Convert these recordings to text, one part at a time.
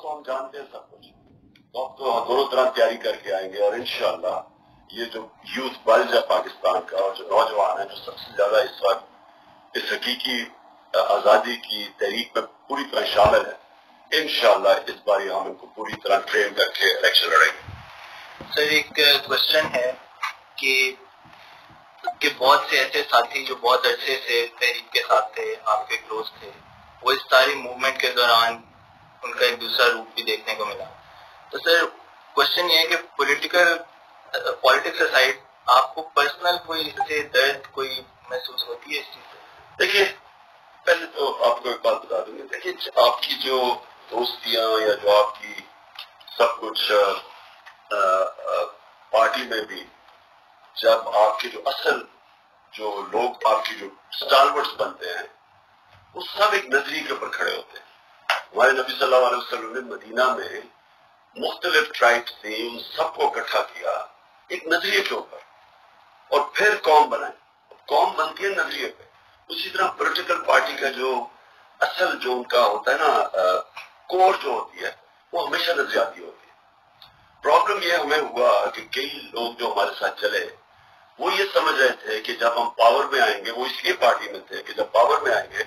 تو ہم جانتے ہیں سب کچھ، تو اب تو دونوں طرح تیاری کر کے آئیں گے، اور انشاءاللہ یہ جو یوتھ بلج ہے پاکستان کا، اور جو نوجوان ہیں جو سب سے زیادہ اس وقت اس حقیقی آزادی کی تحریک میں پوری طرح شامل ہے، انشاءاللہ اس بار ہم ان کو پوری طرح ٹرین کر کے الیکشن لڑیں گے۔ سر ایک کوشچن ہے کہ بہت سے ایسے ساتھی جو بہت عرصے سے تحریک کے ساتھ تھے، آپ کے کلوز تھے، وہ اس ساری موومنٹ کے دوران ان کا ایک دوسرا روپ بھی دیکھنے کو ملا، تو سر کوشچن یہ ہے کہ پولیٹکس اسائڈ آپ کو پرسنل کوئی اس سے درد کوئی محسوس ہوتی ہے اس چیز سے؟ دیکھیے پہلے تو آپ کو ایک بات بتا دوں گی، دیکھیے آپ کی جو دوستیاں یا جو آپ کی سب کچھ پارٹی میں بھی، جب آپ کے جو اصل جو لوگ آپ کی جو اسٹالورٹس بنتے ہیں وہ سب ایک نظریے کے اوپر کھڑے ہوتے ہیں۔ ہمارے نبی صلی اللہ علیہ وسلم نے مدینہ میں مختلف ٹرائبس تھے، ان سب کو اکٹھا کیا ایک نظریے کے اوپر، اور پھر قوم بنائی۔ قوم بنتی ہے نظریے پہ۔ اسی طرح پولیٹیکل پارٹی کا جو اصل جو ان کا ہوتا ہے نا کور جو ہوتی ہے، وہ ہمیشہ نظریاتی ہوتی ہے۔ پرابلم یہ ہمیں ہوا کہ کئی لوگ جو ہمارے ساتھ چلے وہ یہ سمجھ رہے تھے کہ جب ہم پاور میں آئیں گے، وہ اس لیے پارٹی میں تھے کہ جب پاور میں آئیں گے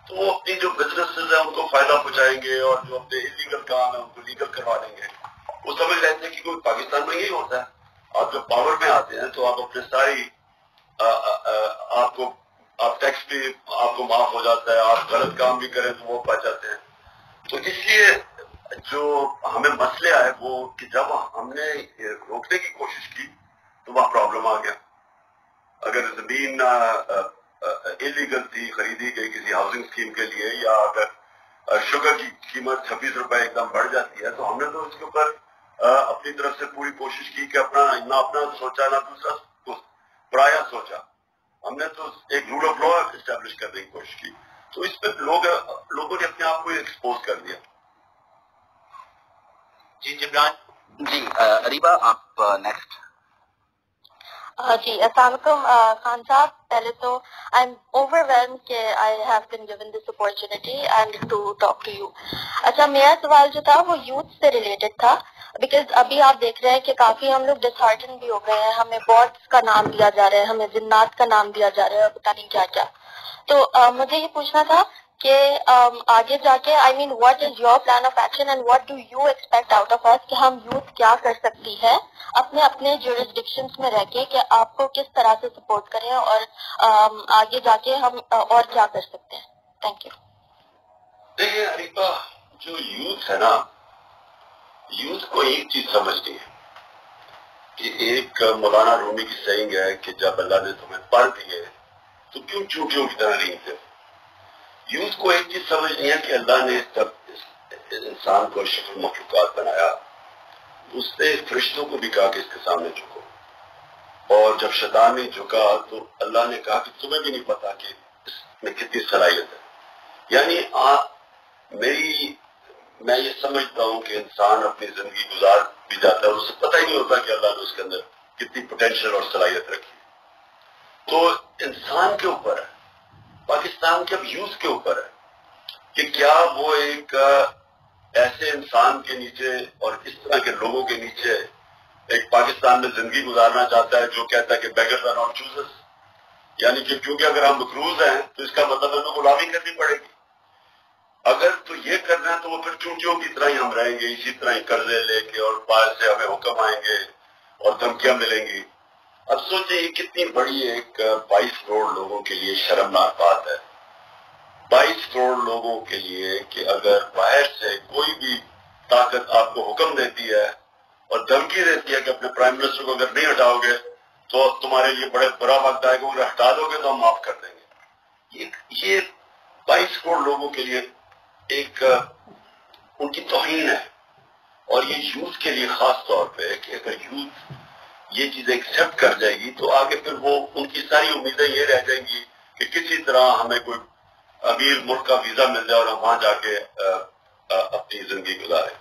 تو وہ اپنی جو بزنسز ہیں ان کو فائدہ پہنچائیں گے، اور جو اپنے انلیگل کام ہے ان کو لیگل کروا دیں گے۔ وہ سمجھ رہے تھے کہ کوئی پاکستان میں یہی ہوتا ہے، آپ جب پاور میں آتے ہیں تو آپ اپنے ساری آپ ٹیکس بھی آپ کو معاف ہو جاتا ہے، آپ غلط کام بھی کریں تو وہ پا جاتے ہیں۔ تو اس لیے جو ہمیں مسئلے آئے وہ کہ جب ہم نے روکنے کی کوشش کی تو وہاں پرابلم آ گیا۔ اگر زمین انلیگل تھی، خریدی گئی کسی ہاؤسنگ اسکیم کے لیے، یا اگر شوگر کی قیمت 26 روپے ایک دم بڑھ جاتی ہے، تو ہم نے تو اس کے اوپر اپنی طرف سے پوری کوشش کی کہ نہ اپنا سوچا نہ دوسرا پرایا سوچا، ہم نے تو ایک رول آف لا اسٹیبلش کرنے کی کوشش کی۔ تو اس پہ لوگوں نے اپنے آپ کو ایکسپوز کر دیا۔ جی جبران جی اریبہ آپ نیکسٹ۔ جی السلام علیکم خان صاحب، پہلے تو آئی ایم اوور ویلم کہ I have been given this opportunity and to talk to you. اچھا، میرا سوال جو تھا وہ یوتھ سے ریلیٹڈ تھا، بیکاز ابھی آپ دیکھ رہے ہیں کہ کافی ہم لوگ ڈسہارٹن بھی ہو گئے ہیں، ہمیں بارڈز کا نام دیا جا رہا ہے، ہمیں جنات کا نام دیا جا رہا ہے، پتہ نہیں کیا کیا۔ تو مجھے یہ پوچھنا تھا کہ آگے جا کے I mean what is your plan of action and what do you expect out of اس، کہ ہم یوتھ کیا کر سکتی ہے اپنے اپنے جورسڈکشنز میں رہ کے، کہ آپ کو کس طرح سے سپورٹ کریں، اور آگے جا کے ہم اور کیا کر سکتے ہیں؟ Thank you. دیکھیے اریبہ، جو یوتھ ہے نا، یوتھ کو ایک چیز سمجھنی ہے کہ ایک مولانا رومی کی سینگ ہے کہ جب اللہ نے تمہیں پڑھ دیے تو کیوں چونٹیوں کی طرح رینگتے ہو۔ یوتھ کو ایک چیز سمجھنی ہے کہ اللہ نے جب انسان کو شکل مخلوقات بنایا، اس نے فرشتوں کو بھی کہا کہ اس کے سامنے جھکو، اور جب شیطان نے جھکا تو اللہ نے کہا کہ تمہیں بھی نہیں پتا کہ اس میں کتنی صلاحیت ہے۔ یعنی میں یہ سمجھتا ہوں کہ انسان اپنی زندگی گزار بھی جاتا ہے اور اسے پتہ ہی نہیں ہوتا کہ اللہ نے اس کے اندر کتنی پوٹینشیل اور صلاحیت رکھی ہے۔ تو انسان کے اوپر ہے، پاکستان کے اب یوتھ کے اوپر ہے کہ کیا وہ ایک ایسے انسان کے نیچے اور اس طرح کے لوگوں کے نیچے ایک پاکستان میں زندگی گزارنا چاہتا ہے جو کہتا ہے کہ بیگرز آر ناٹ چوزرز، یعنی کہ کیونکہ اگر ہم مقروض ہیں تو اس کا مطلب ہمیں غلامی کرنی پڑے گی۔ اگر تو یہ کرنا ہے تو وہ پھر چونٹیوں کی طرح ہی ہم رہیں گے، اسی طرح ہی قرضے لے کے، اور باہر سے ہمیں حکم آئیں گے اور دھمکیاں ملیں گی۔ اب سوچیں یہ کتنی بڑی ایک 22 کروڑ لوگوں کے لیے شرمناک بات ہے، 22 کروڑ لوگوں کے لیے، کہ اگر باہر سے کوئی بھی طاقت آپ کو حکم دیتی ہے اور دھمکی دیتی ہے کہ اپنے پرائم منسٹر کو اگر نہیں ہٹاؤ گے تو تمہارے لیے بڑے برا وقت آئے گا، اگر ہٹا دو گے تو ہم معاف کر دیں گے۔ یہ 22 کروڑ لوگوں کے لیے ایک ان کی توہین ہے، اور یہ یوتھ کے لیے خاص طور پہ کہ اگر یوتھ یہ چیز ایکسپٹ کر جائے گی تو آگے پھر وہ ان کی ساری امیدیں یہ رہ جائیں گی کہ کسی طرح ہمیں کوئی امیر ملک کا ویزا مل جائے اور ہم وہاں جا کے اپنی زندگی گزاریں۔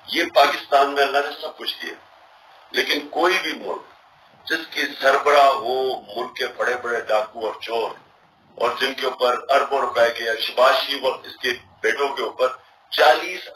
یہ پاکستان میں اللہ نے سب کچھ دیا، لیکن کوئی بھی ملک جس کی سربراہ ہو ملک کے بڑے بڑے ڈاکو اور چور، اور جن کے اوپر اربوں روپے کے، شباز شریف اور اس کے بیٹوں کے اوپر 40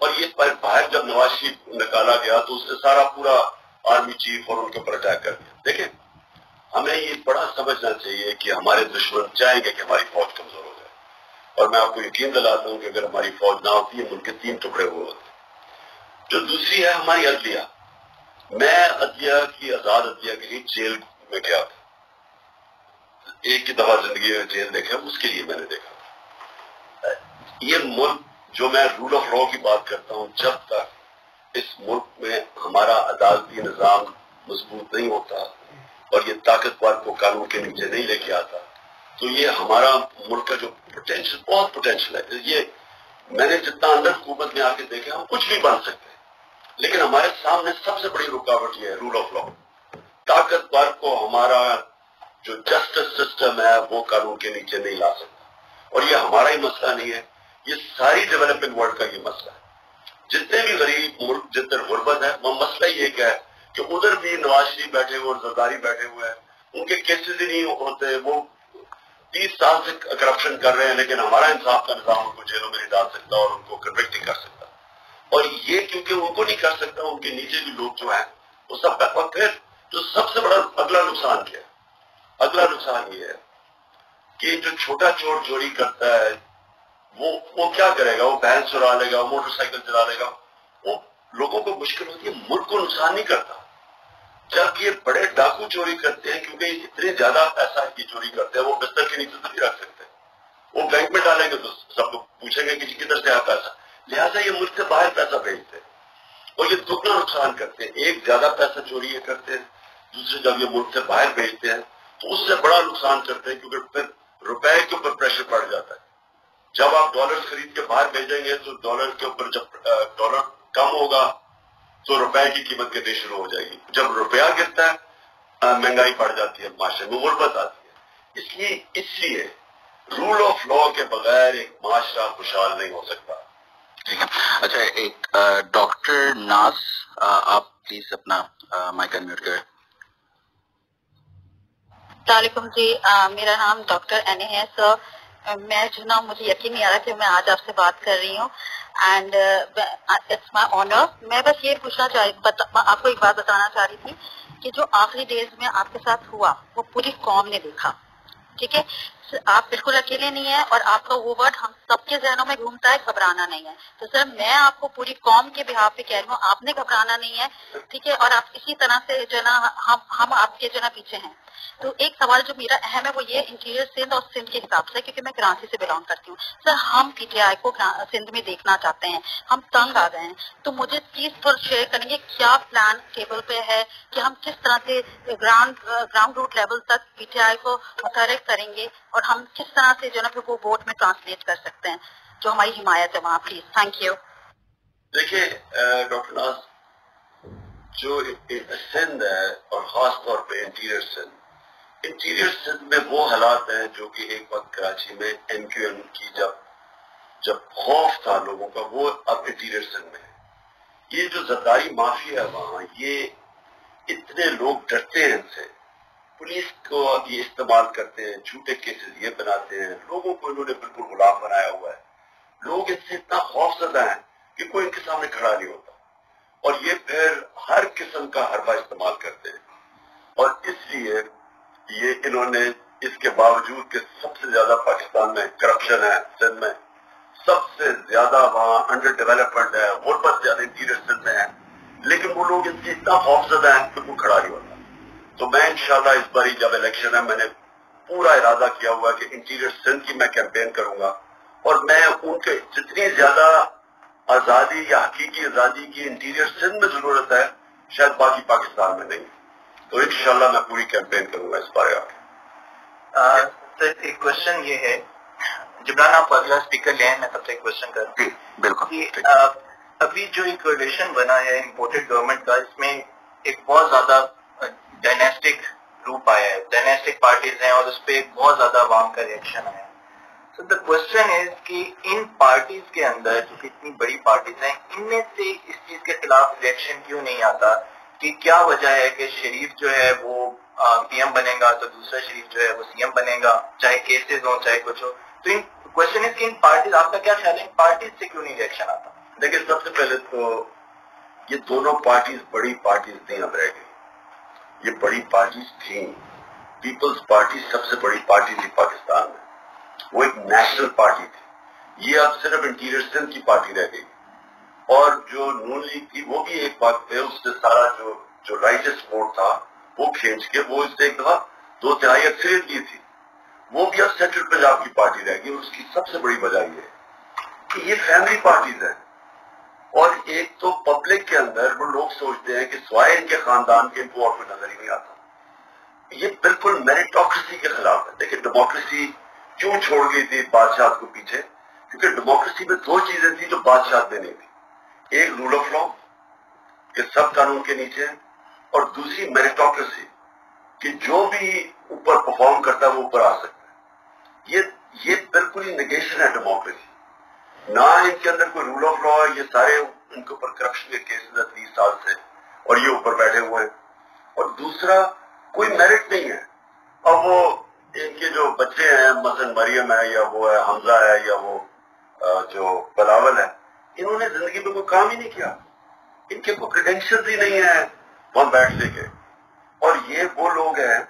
اور یہ باہر جب نواز شریف نکالا گیا تو اس نے سارا پورا آرمی چیف اور ان کے اوپر اٹیک کر دیا. دیکھیں ہمیں یہ بڑا سمجھنا چاہیے کہ ہمارے دشمن چاہیں گے کہ ہماری فوج کمزور ہو جائے، اور میں آپ کو یقین دلاتا ہوں کہ اگر ہماری فوج نہ ہوتی ہے ملک کے 3 ٹکڑے ہوئے ہوتے. جو دوسری ہے ہماری عدلیہ. میں عدلیہ کی آزاد عدلیہ کے لیے جیل میں گیا تھا، ایک ہی دفعہ زندگی میں جیل دیکھا، اس کے لیے میں نے دیکھا. یہ ملک جو میں رول آف لا کی بات کرتا ہوں، جب تک اس ملک میں ہمارا عدالتی نظام مضبوط نہیں ہوتا اور یہ طاقتور کو قانون کے نیچے نہیں لے کے آتا تو یہ ہمارا ملک کا جو پوٹینشیل بہت پوٹینشیل ہے. یہ میں نے جتنا اندر حکومت میں آ کے دیکھا ہم کچھ بھی بن سکتے ہیں، لیکن ہمارے سامنے سب سے بڑی رکاوٹ یہ ہے رول آف لا. طاقتور کو ہمارا جو جسٹس سسٹم ہے وہ قانون کے نیچے نہیں لا سکتا، اور یہ ہمارا ہی مسئلہ نہیں ہے، یہ ساری ڈیولپنگ ورلڈ کا یہ مسئلہ ہے. جتنے بھی غریب ملک جتنے غربت ہے وہ مسئلہ یہ کیا ہے کہ ادھر بھی نواز شریف بیٹھے ہوئے اور زرداری بیٹھے ہوئے ہیں، ان کے کیسز ہی نہیں ہوتے، وہ 30 سال سے کرپشن کر رہے ہیں، لیکن ہمارا انصاف کا نظام ان کو جیلوں میں نہیں ڈال سکتا اور ان کو کنوکٹ نہیں کر سکتا. اور یہ کیونکہ ان کو نہیں کر سکتا، ان کے نیچے بھی لوگ جو ہیں وہ سب. اور پھر جو سب سے بڑا اگلا نقصان کیا ہے؟ اگلا نقصان یہ ہے کہ جو چھوٹا چور چوری کرتا ہے وہ کیا کرے گا؟ وہ بہن چرا لے گا، موٹر سائیکل چلا لے گا، وہ لوگوں کو مشکل ہوتی ہے، ملک کو نقصان نہیں کرتا. جب یہ بڑے ڈاکو چوری کرتے ہیں کیونکہ اتنے زیادہ پیسہ کی چوری کرتے ہیں وہ بستر کے نیچے تو نہیں رکھ سکتے، وہ بینک میں ڈالیں گے تو سب کو پوچھیں گے کہ کدھر سے آیا پیسہ، لہٰذا یہ ملک سے باہر پیسہ بھیجتے ہیں اور یہ دگنا نقصان کرتے ہیں. ایک زیادہ پیسہ چوری یہ کرتے ہیں، دوسرے جب یہ ملک سے باہر بھیجتے ہیں تو اس سے بڑا نقصان کرتے ہیں کیونکہ پھر روپے کے اوپر پریشر پڑ جاتا ہے. جب آپ ڈالر خرید کے باہر بھیجیں گے تو ڈالر کے اوپر جب ڈالر کم ہوگا تو روپے کی قیمت گرنی شروع ہو جائے گی. جب روپیہ گرتا ہے مہنگائی بڑھ جاتی ہے، معاشرے میں غربت آتی ہے. اس لیے رول آف لا کے بغیر ایک معاشرہ خوشحال نہیں ہو سکتا. ٹھیک ہے. اچھا ایک ڈاکٹر ناز آپ پلیز اپنا مائک انمیوٹ کریں. السلام علیکم جی، میرا نام ڈاکٹر این ہے. سر میں جو نا مجھے یقین نہیں آ رہا کہ میں آج آپ سے بات کر رہی ہوں اینڈ اٹس مائی آنر. میں بس یہ پوچھنا آپ کو ایک بات بتانا چاہ رہی تھی کہ جو آخری ڈیز میں آپ کے ساتھ ہوا وہ پوری قوم نے دیکھا. ٹھیک ہے، آپ بالکل اکیلے نہیں ہیں اور آپ کا وہ ورڈ ہم سب کے ذہنوں میں گھومتا ہے، گھبرانا نہیں ہے. تو سر میں آپ کو پوری قوم کے بہاف پہ کہہ رہی ہوں آپ نے گھبرانا نہیں ہے. ٹھیک ہے، اور آپ اسی طرح سے جو نا ہم آپ کے جو نا پیچھے ہیں. تو ایک سوال جو میرا اہم ہے وہ یہ انٹیریئر سندھ اور سندھ کے حساب سے، کیونکہ میں کراچی سے بلانگ کرتی ہوں. سر ہم پی ٹی آئی کو سندھ میں دیکھنا چاہتے ہیں، ہم تنگ آ گئے ہیں. تو مجھے چیز پر شیئر کریں گے کیا پلان ٹیبل پہ ہے کہ ہم کس طرح سے گراؤنڈ روٹ لیول تک پی ٹی آئی کو متحرک کریں گے اور ہم کس طرح سے جو نا وہ ووٹ میں ٹرانسلیٹ کر سکتے ہیں جو ہماری حمایت ہے وہاں. Please thank you. دیکھیے ڈاکٹر ناز، جو سندھ ہے اور خاص طور پہ انٹیریئر سندھ میں وہ حالات ہیں جو کہ ایک وقت کراچی میں ایم کیو ایم کی جب خوف تھا لوگوں کا، وہ اب انٹیریئر سندھ میں ہے. یہ جو زرداری مافیا ہے وہاں، یہ اتنے لوگ ڈرتے ہیں ان سے، پولیس کو یہ استعمال کرتے ہیں، جھوٹے کیسز یہ بناتے ہیں، لوگوں کو انہوں نے بالکل غلام بنایا ہوا ہے. لوگ ان سے اتنا خوف زدہ ہیں کہ کوئی ان کے سامنے کھڑا نہیں ہوتا، اور یہ پھر ہر قسم کا حربہ استعمال کرتے ہیں. اور اس لیے یہ انہوں نے اس کے باوجود کہ سب سے زیادہ پاکستان میں کرپشن ہے، سندھ میں سب سے زیادہ وہاں انڈر ڈیولپمنٹ ہے، غربت زیادہ انٹیریئر سندھ میں ہے، لیکن وہ لوگ ان سے اتنا خوف زدہ ہیں کہ کوئی کھڑا نہیں ہوتا. تو میں انشاءاللہ اس باری جب الیکشن ہے میں نے پورا ارادہ کیا ہوا کہ انٹیریئر سندھ کی میں کیمپین کروں گا، اور میں ان کے جتنی زیادہ آزادی یا حقیقی آزادی کی انٹیریئر سندھ میں ضرورت ہے شاید باقی پاکستان میں نہیں. تو انشاءاللہ میں پوری کیمپین کروں گا اس بارے آپ. سر ایک کوشچن یہ ہے، جبران آپ اگلا اسپیکر لے ہیں، میں سب سے ایک کوشچن کروں. بالکل. ابھی جو ایک کولیشن بنا ہے امپورٹڈ گورنمنٹ کا، اس میں ایک بہت زیادہ ڈائنیسٹک روپ آیا ہے، ڈائنیسٹک پارٹیز ہیں اور اس پہ ایک بہت زیادہ عوام کا ریئیکشن آیا ہے. سو دا کوشچن از کہ ان پارٹیز کے اندر جو اتنی بڑی پارٹیز ہیں ان میں سے اس چیز کے خلاف ریئیکشن کیوں نہیں آتا؟ کہ کیا وجہ ہے کہ شریف جو ہے وہ پی ایم بنے گا تو دوسرا شریف جو ہے وہ سی ایم بنے گا، چاہے کیسز ہوں چاہے کچھ ہو. تو کوشچن ہے کہ ان پارٹیز، آپ کا کیا خیال ہے ان پارٹیز سے کیوں نہیں ریئیکشن آتا؟ لیکن سب سے پہلے تو یہ دونوں پارٹیز بڑی پارٹیز نہیں اب رہ گئی. یہ بڑی پارٹیز تھیں. پیپلز پارٹی سب سے بڑی پارٹی تھی پاکستان میں, وہ ایک نیشنل پارٹی تھی. یہ اب صرف انٹیریئر سندھ کی پارٹی رہ گئی. اور جو نون لیگ تھی وہ بھی ایک بات پہ اس نے سارا جو رائٹس ووٹ تھا وہ کھینچ کے وہ اس نے ایک دفعہ 2/3 اکثریت دی تھی. وہ بھی اب سینٹرل پنجاب کی پارٹی رہ گئی. اس کی سب سے بڑی وجہ یہ ہے کہ یہ فیملی پارٹیز ہیں. اور ایک تو پبلک کے اندر وہ لوگ سوچتے ہیں کہ سوائے ان کے خاندان کے ان کو اور کوئی نظر ہی نہیں آتا. یہ بالکل میریٹوکریسی کے خلاف ہے. دیکھیں ڈیموکریسی کیوں چھوڑ گئی تھی بادشاہ کو پیچھے, کیونکہ ڈیموکریسی میں 2 چیزیں تھیں جو بادشاہ میں نہیں تھی. ایک رول آف لا کہ سب قانون کے نیچے ہیں, اور دوسری میریٹوکریسی کہ جو بھی اوپر پرفارم کرتا ہے وہ اوپر آ سکتا ہے. یہ بالکل ہی نیگیشن ہے ڈیموکریسی. نہ ان کے اندر کوئی رول آف لا ہے. یہ سارے ان کے اوپر کرپشن کے کیسز ہیں 30 سال سے, اور یہ اوپر بیٹھے ہوئے ہیں. اور دوسرا کوئی میرٹ نہیں ہے. اب وہ ان کے جو بچے ہیں مثلا مریم ہے یا وہ ہے حمزہ ہے یا وہ جو بلاول ہے, انہوں نے زندگی میں کوئی کام ہی نہیں کیا. ان کے کوئی کریڈینشیلز ہی نہیں ہیں وہاں بیٹھنے کے. اور یہ وہ لوگ ہیں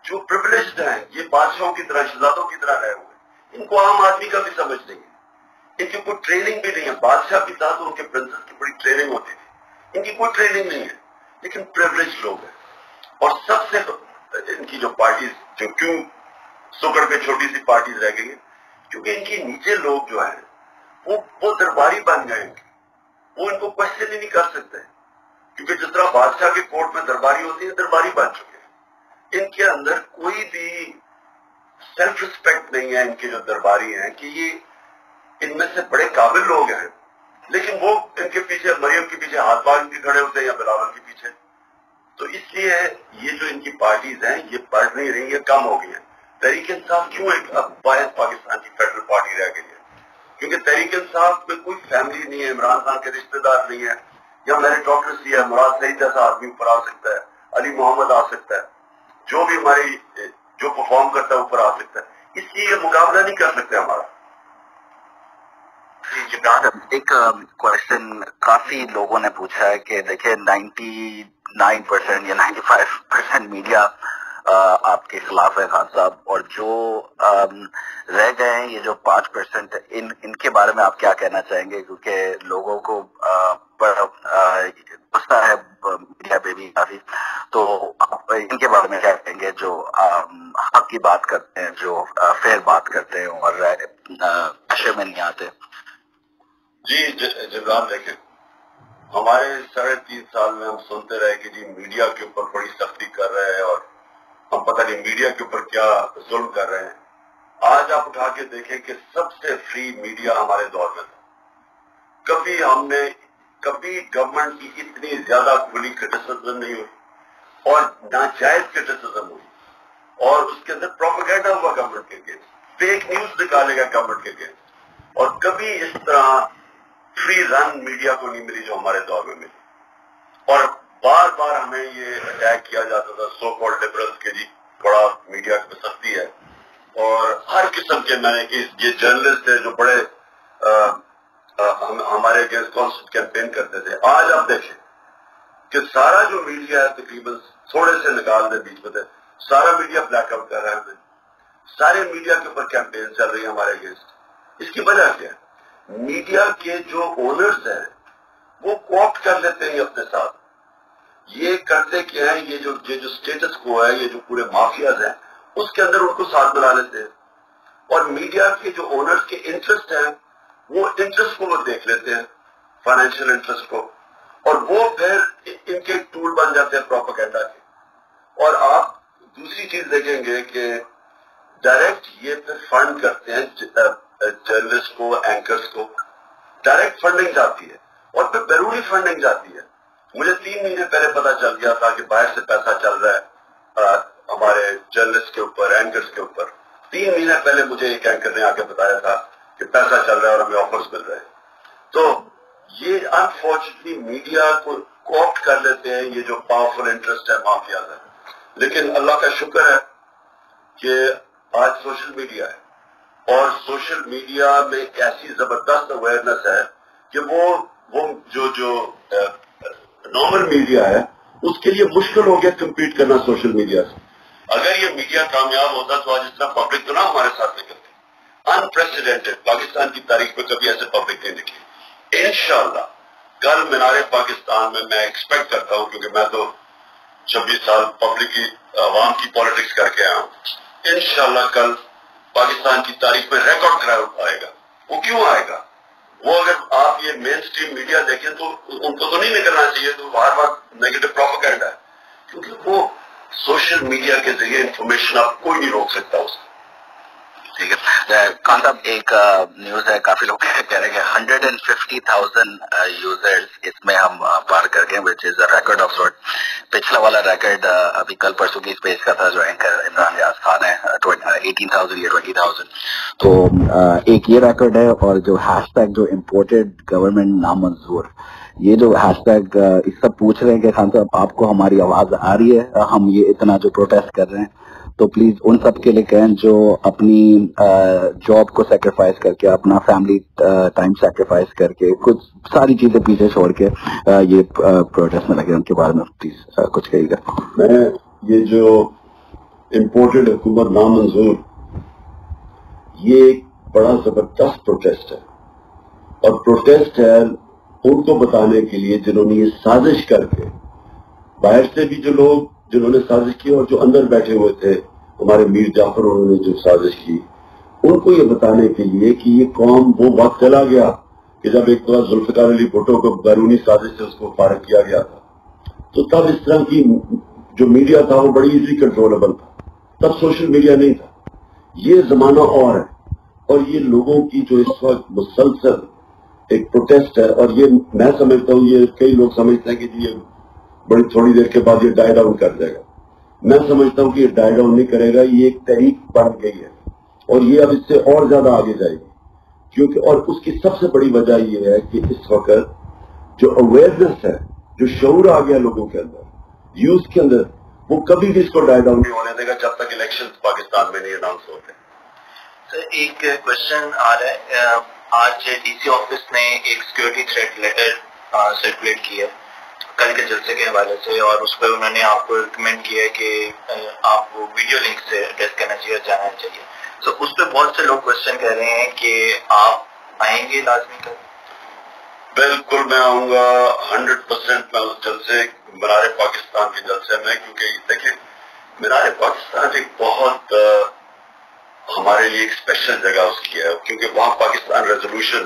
جو پریویلیجڈ ہیں. یہ بادشاہوں کی طرح شہزادوں کی طرح رہے ہوئے. ان کو عام آدمی کا بھی سمجھ نہیں ہے. ان کی کوئی ٹریننگ بھی نہیں ہے. بادشاہ بھی تھا تو ان کے پرنسس کی بڑی ٹریننگ ہوتی تھی. ان کی کوئی ٹریننگ نہیں ہے, لیکن پریویلیجڈ لوگ ہیں. اور سب سے ان کی جو پارٹیز جو کیوں سکڑ کے چھوٹی سی پارٹیز رہ گئی ہیں, کیونکہ ان کے نیچے لوگ جو ہیں وہ درباری بن گئے. وہ ان کو کوشچن ہی نہیں کر سکتے, کیونکہ جس طرح بادشاہ کے کورٹ میں درباری ہوتی ہے, درباری بن چکے ہیں. ان کے اندر کوئی بھی سیلف ریسپیکٹ نہیں ہے. ان کے جو درباری ہیں کہ یہ ان میں سے بڑے قابل لوگ ہیں, لیکن وہ ان کے پیچھے مریم کے پیچھے ہاتھ باندھ کے کھڑے ہوتے ہیں یا بلاول کے پیچھے. تو اس لیے یہ جو ان کی پارٹیز ہیں یہ بڑھ نہیں رہی, یہ کم ہو گئی ہیں. تحریک انصاف کیوں ایک واحد پاکستان کی فیڈرل پارٹی رہ گئی ہے؟ کیونکہ تحریک انصاف میں کوئی فیملی نہیں ہے, عمران خان کے رشتہ دار نہیں ہے, یا میریٹوکریسی ہے, مراد سعید جیسا آدمی اوپر آ سکتا ہے, علی محمد آ سکتا ہے, جو بھی ہماری جو پرفارم کرتا ہے اوپر آ سکتا ہے. اس لیے یہ مقابلہ نہیں کر سکتے ہمارا. ایک کوشچن کافی لوگوں نے پوچھا ہے کہ دیکھیں 99% یا 95% میڈیا آپ کے خلاف ہے خان صاحب, اور جو رہ گئے ہیں یہ جو 5% ان کے بارے میں آپ کیا کہنا چاہیں گے؟ کیونکہ لوگوں کو غصہ ہے میڈیا پہ بھی کافی, تو آپ ان کے بارے میں کیا کہیں گے جو حق کی بات کرتے ہیں, جو فیئر بات کرتے ہیں اور نشے میں نہیں آتے؟ جی جبران, دیکھیں ہمارے 3.5 سال میں ہم سنتے رہے کہ جی میڈیا کے اوپر بڑی سختی کر رہے ہیں, اور ہم پتہ نہیں میڈیا کے اوپر کیا ظلم کر رہے ہیں. آج آپ اٹھا کے دیکھیں کہ سب سے فری میڈیا ہمارے دور میں تھا. کبھی گورنمنٹ کی اتنی زیادہ کھلی کرٹیسزم نہیں ہوئی, اور ناجائز کرٹیسزم ہوئی, اور اس کے اندر پروپیگنڈا ہوا گورنمنٹ کے اگینسٹ, فیک نیوز نکالے گا گورنمنٹ کے اگینسٹ. اور کبھی اس طرح فری رن میڈیا کو نہیں ملی جو ہمارے دور میں ملی. اور بار بار ہمیں یہ اٹیک کیا جاتا تھا سو کالڈ لبرلز کے جی بڑا میڈیا کی سختی ہے, اور ہر قسم کے میں نے کہ یہ جرنلسٹ ہے جو بڑے ہمارے اگینسٹ کانسٹنٹ کیمپین کرتے تھے. آج آپ دیکھیں کہ سارا جو میڈیا ہے تقریباً تھوڑے سے نکال دیں بیچ میں, سارا میڈیا بلیک آؤٹ کر رہا ہے. سارے میڈیا کے اوپر کیمپین چل رہی ہے ہمارے اگینسٹ. اس کی وجہ کیا ہے؟ میڈیا کے جو اونرز ہیں وہ کوپٹ کر لیتے ہیں اپنے ساتھ. یہ کرتے کیا ہیں, یہ جو سٹیٹس کو ہے, یہ جو پورے مافیاز ہیں اس کے اندر ان کو ساتھ ملا لیتے ہیں. اور میڈیا کے جو اونرز کے انٹرسٹ ہیں وہ انٹرسٹ کو وہ دیکھ لیتے ہیں, فائنینشیل انٹرسٹ کو, اور وہ پھر ان کے ٹول بن جاتے ہیں پروپیگنڈا کے. اور آپ دوسری چیز دیکھیں گے کہ ڈائریکٹ یہ پھر فنڈ کرتے ہیں جرنلسٹ کو, اینکرز کو. ڈائریکٹ فنڈنگ جاتی ہے, اور پھر بیرونی فنڈنگ جاتی ہے. مجھے 3 مہینے پہلے پتا چل گیا تھا کہ باہر سے پیسہ چل رہا ہے ہمارے جرنلسٹ کے اوپر, اینکرز کے اوپر. 3 مہینے پہلے مجھے ایک اینکر نے آ کے بتایا تھا کہ پیسہ چل رہا ہے اور ہمیں آفرز مل رہے ہیں. تو یہ انفارچونیٹلی میڈیا کو کوپٹ کر لیتے ہیں یہ جو پاورفل انٹرسٹ ہے مافیاز ہے. لیکن اللہ کا شکر ہے کہ آج سوشل میڈیا ہے, اور سوشل میڈیا میں ایسی زبردست اویئرنیس ہے کہ وہ جو نارمل میڈیا ہے اس کے لیے مشکل ہو گیا کمپیٹ کرنا سوشل میڈیا سے. اگر یہ میڈیا کامیاب ہوتا تو آج اس طرح پبلک تو نہ ہمارے ساتھ نکلتی. انپریسیڈنٹڈ پاکستان کی تاریخ میں کبھی ایسے پبلک نہیں نکلی. انشاءاللہ کل مینار پاکستان میں ایکسپیکٹ کرتا ہوں, کیونکہ میں تو 26 سال پبلک کی عوام کی پالیٹکس کر کے آیا ہوں, انشاءاللہ کل پاکستان کی تاریخ میں ریکارڈ کراؤڈ آئے گا. وہ کیوں آئے گا؟ وہ اگر آپ یہ مین اسٹریم میڈیا دیکھیں تو ان کو تو نہیں نکلنا چاہیے, تو ہر وقت نیگیٹو پروپیگنڈا ہے, کیونکہ وہ سوشل میڈیا کے ذریعے انفارمیشن آپ کوئی نہیں روک سکتا اس کو. ٹھیک ہے خان صاحب, ایک نیوز ہے, کافی لوگ کہہ رہے ہیں کہ 150,000 یوزرز اس میں ہم پار کر گئے, وچ از اے ریکارڈ آف سورٹ. پچھلا والا ریکارڈ ابھی کل پرسوں کی اسپیس کا تھا جو اینکر عمران ریاض خان ہے, 18,000 یا 20,000. تو ایک یہ ریکارڈ ہے, اور جو ہیش ٹیگ جو امپورٹڈ گورنمنٹ نامنظور, یہ جو ہیش ٹیگ اس سب پوچھ رہے ہیں کہ خان صاحب آپ کو ہماری آواز آ رہی ہے, ہم یہ اتنا جو پروٹیسٹ کر رہے ہیں, تو پلیز ان سب کے لیے کہیں جو اپنی جاب کو سیکریفائز کر کے, اپنا فیملی ٹائم سیکریفائز کر کے, کچھ ساری چیزیں پیچھے چھوڑ کے یہ پروٹیسٹ میں لگے, ان کے بارے میں پلیز کچھ کہیے گا. میں یہ جو امپورٹڈ حکومت نامنظور, یہ ایک بڑا زبردست پروٹیسٹ ہے, اور پروٹیسٹ ہے ان کو بتانے کے لیے جنہوں نے یہ سازش کر کے, باہر سے بھی جو لوگ جنہوں نے سازش کی اور جو اندر بیٹھے ہوئے تھے ہمارے میر جعفر, انہوں نے جو سازش کی, ان کو یہ بتانے کے لیے کہ یہ قوم وہ وقت چلا گیا کہ جب ایک طرح ذوالفقار علی بھٹو کو بیرونی سازش سے اس کو فارغ کیا گیا تھا, تو تب اس طرح کی جو میڈیا تھا وہ بڑی ایزی کنٹرولبل تھا, تب سوشل میڈیا نہیں تھا. یہ زمانہ اور ہے, اور یہ لوگوں کی جو اس وقت مسلسل ایک پروٹیسٹ ہے, اور یہ میں سمجھتا ہوں, یہ کئی لوگ سمجھتے ہیں کہ یہ بڑی تھوڑی دیر کے بعد یہ ڈائی ڈاؤن کر جائے گا. میں سمجھتا ہوں کہ یہ ڈائی ڈاؤن نہیں کرے گا, یہ ایک تحریک بن گئی ہے, اور یہ اب اس سے اور زیادہ آگے جائے گی, کیونکہ اور اس کی سب سے بڑی وجہ یہ ہے کہ اس وقت جو اویئرنیس ہے, جو شعور آ گیا لوگوں کے اندر, یوز کے اندر, وہ کبھی بھی اس کو ڈائی ڈاؤن نہیں ہونے دے گا جب تک الیکشن پاکستان میں نہیں اناؤنس ہوتے. سر ایک کوشچن آ رہا ہے, آج ڈی سی آفس نے ایک سیکورٹی تھریٹ لیٹر سرکولیٹ کیا ہے کل کے جلسے کے حوالے سے, اور اس پہ انہوں نے آپ کو ریکمینڈ کیا ہے کہ آپ ویڈیو لنک سے ایڈریس کرنا چاہیے اور جانا چاہیے. تو اس پہ بہت سے لوگ کوشچن کر رہے ہیں کہ آپ آئیں گے لازمی کر. بالکل میں آؤں گا 100%. میں اس جلسے مینار پاکستان کے جلسے میں, کیونکہ دیکھیں مینار پاکستان ایک بہت ہمارے لیے ایک اسپیشل جگہ اس کی ہے, کیونکہ وہاں پاکستان ریزولوشن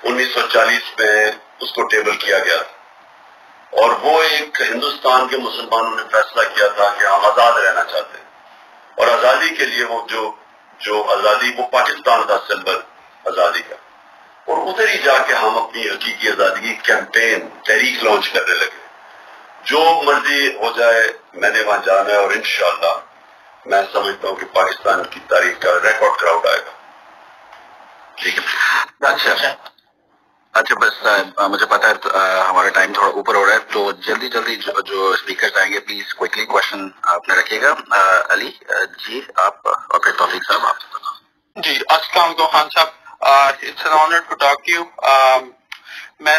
1940 میں اس کو ٹیبل کیا گیا تھا, اور وہ ایک ہندوستان کے مسلمانوں نے فیصلہ کیا تھا کہ ہم آزاد رہنا چاہتے ہیں, اور آزادی کے لیے وہ جو آزادی, وہ پاکستان کا سمبل آزادی کا, اور ادھر ہی جا کے ہم اپنی حقیقی آزادی کی کیمپین تحریک لانچ کرنے لگے. جو مرضی ہو جائے میں نے وہاں جانا ہے, اور انشاءاللہ میں سمجھتا ہوں کہ پاکستان کی تاریخ کا ریکارڈ کراؤڈ آئے گا. ٹھیک ہے. اچھا بس مجھے پتا ہے ہمارا ٹائم تھوڑا اوپر ہو رہا ہے, تو جلدی جو اسپیکرز آئیں گے پلیز کوئکلی کوشچن آپ نے رکھیے گا. علی جی آپ, اور پھر توفیق صاحب آپ. جی السلام علیکم خان صاحب, it's an honour to talk you. میں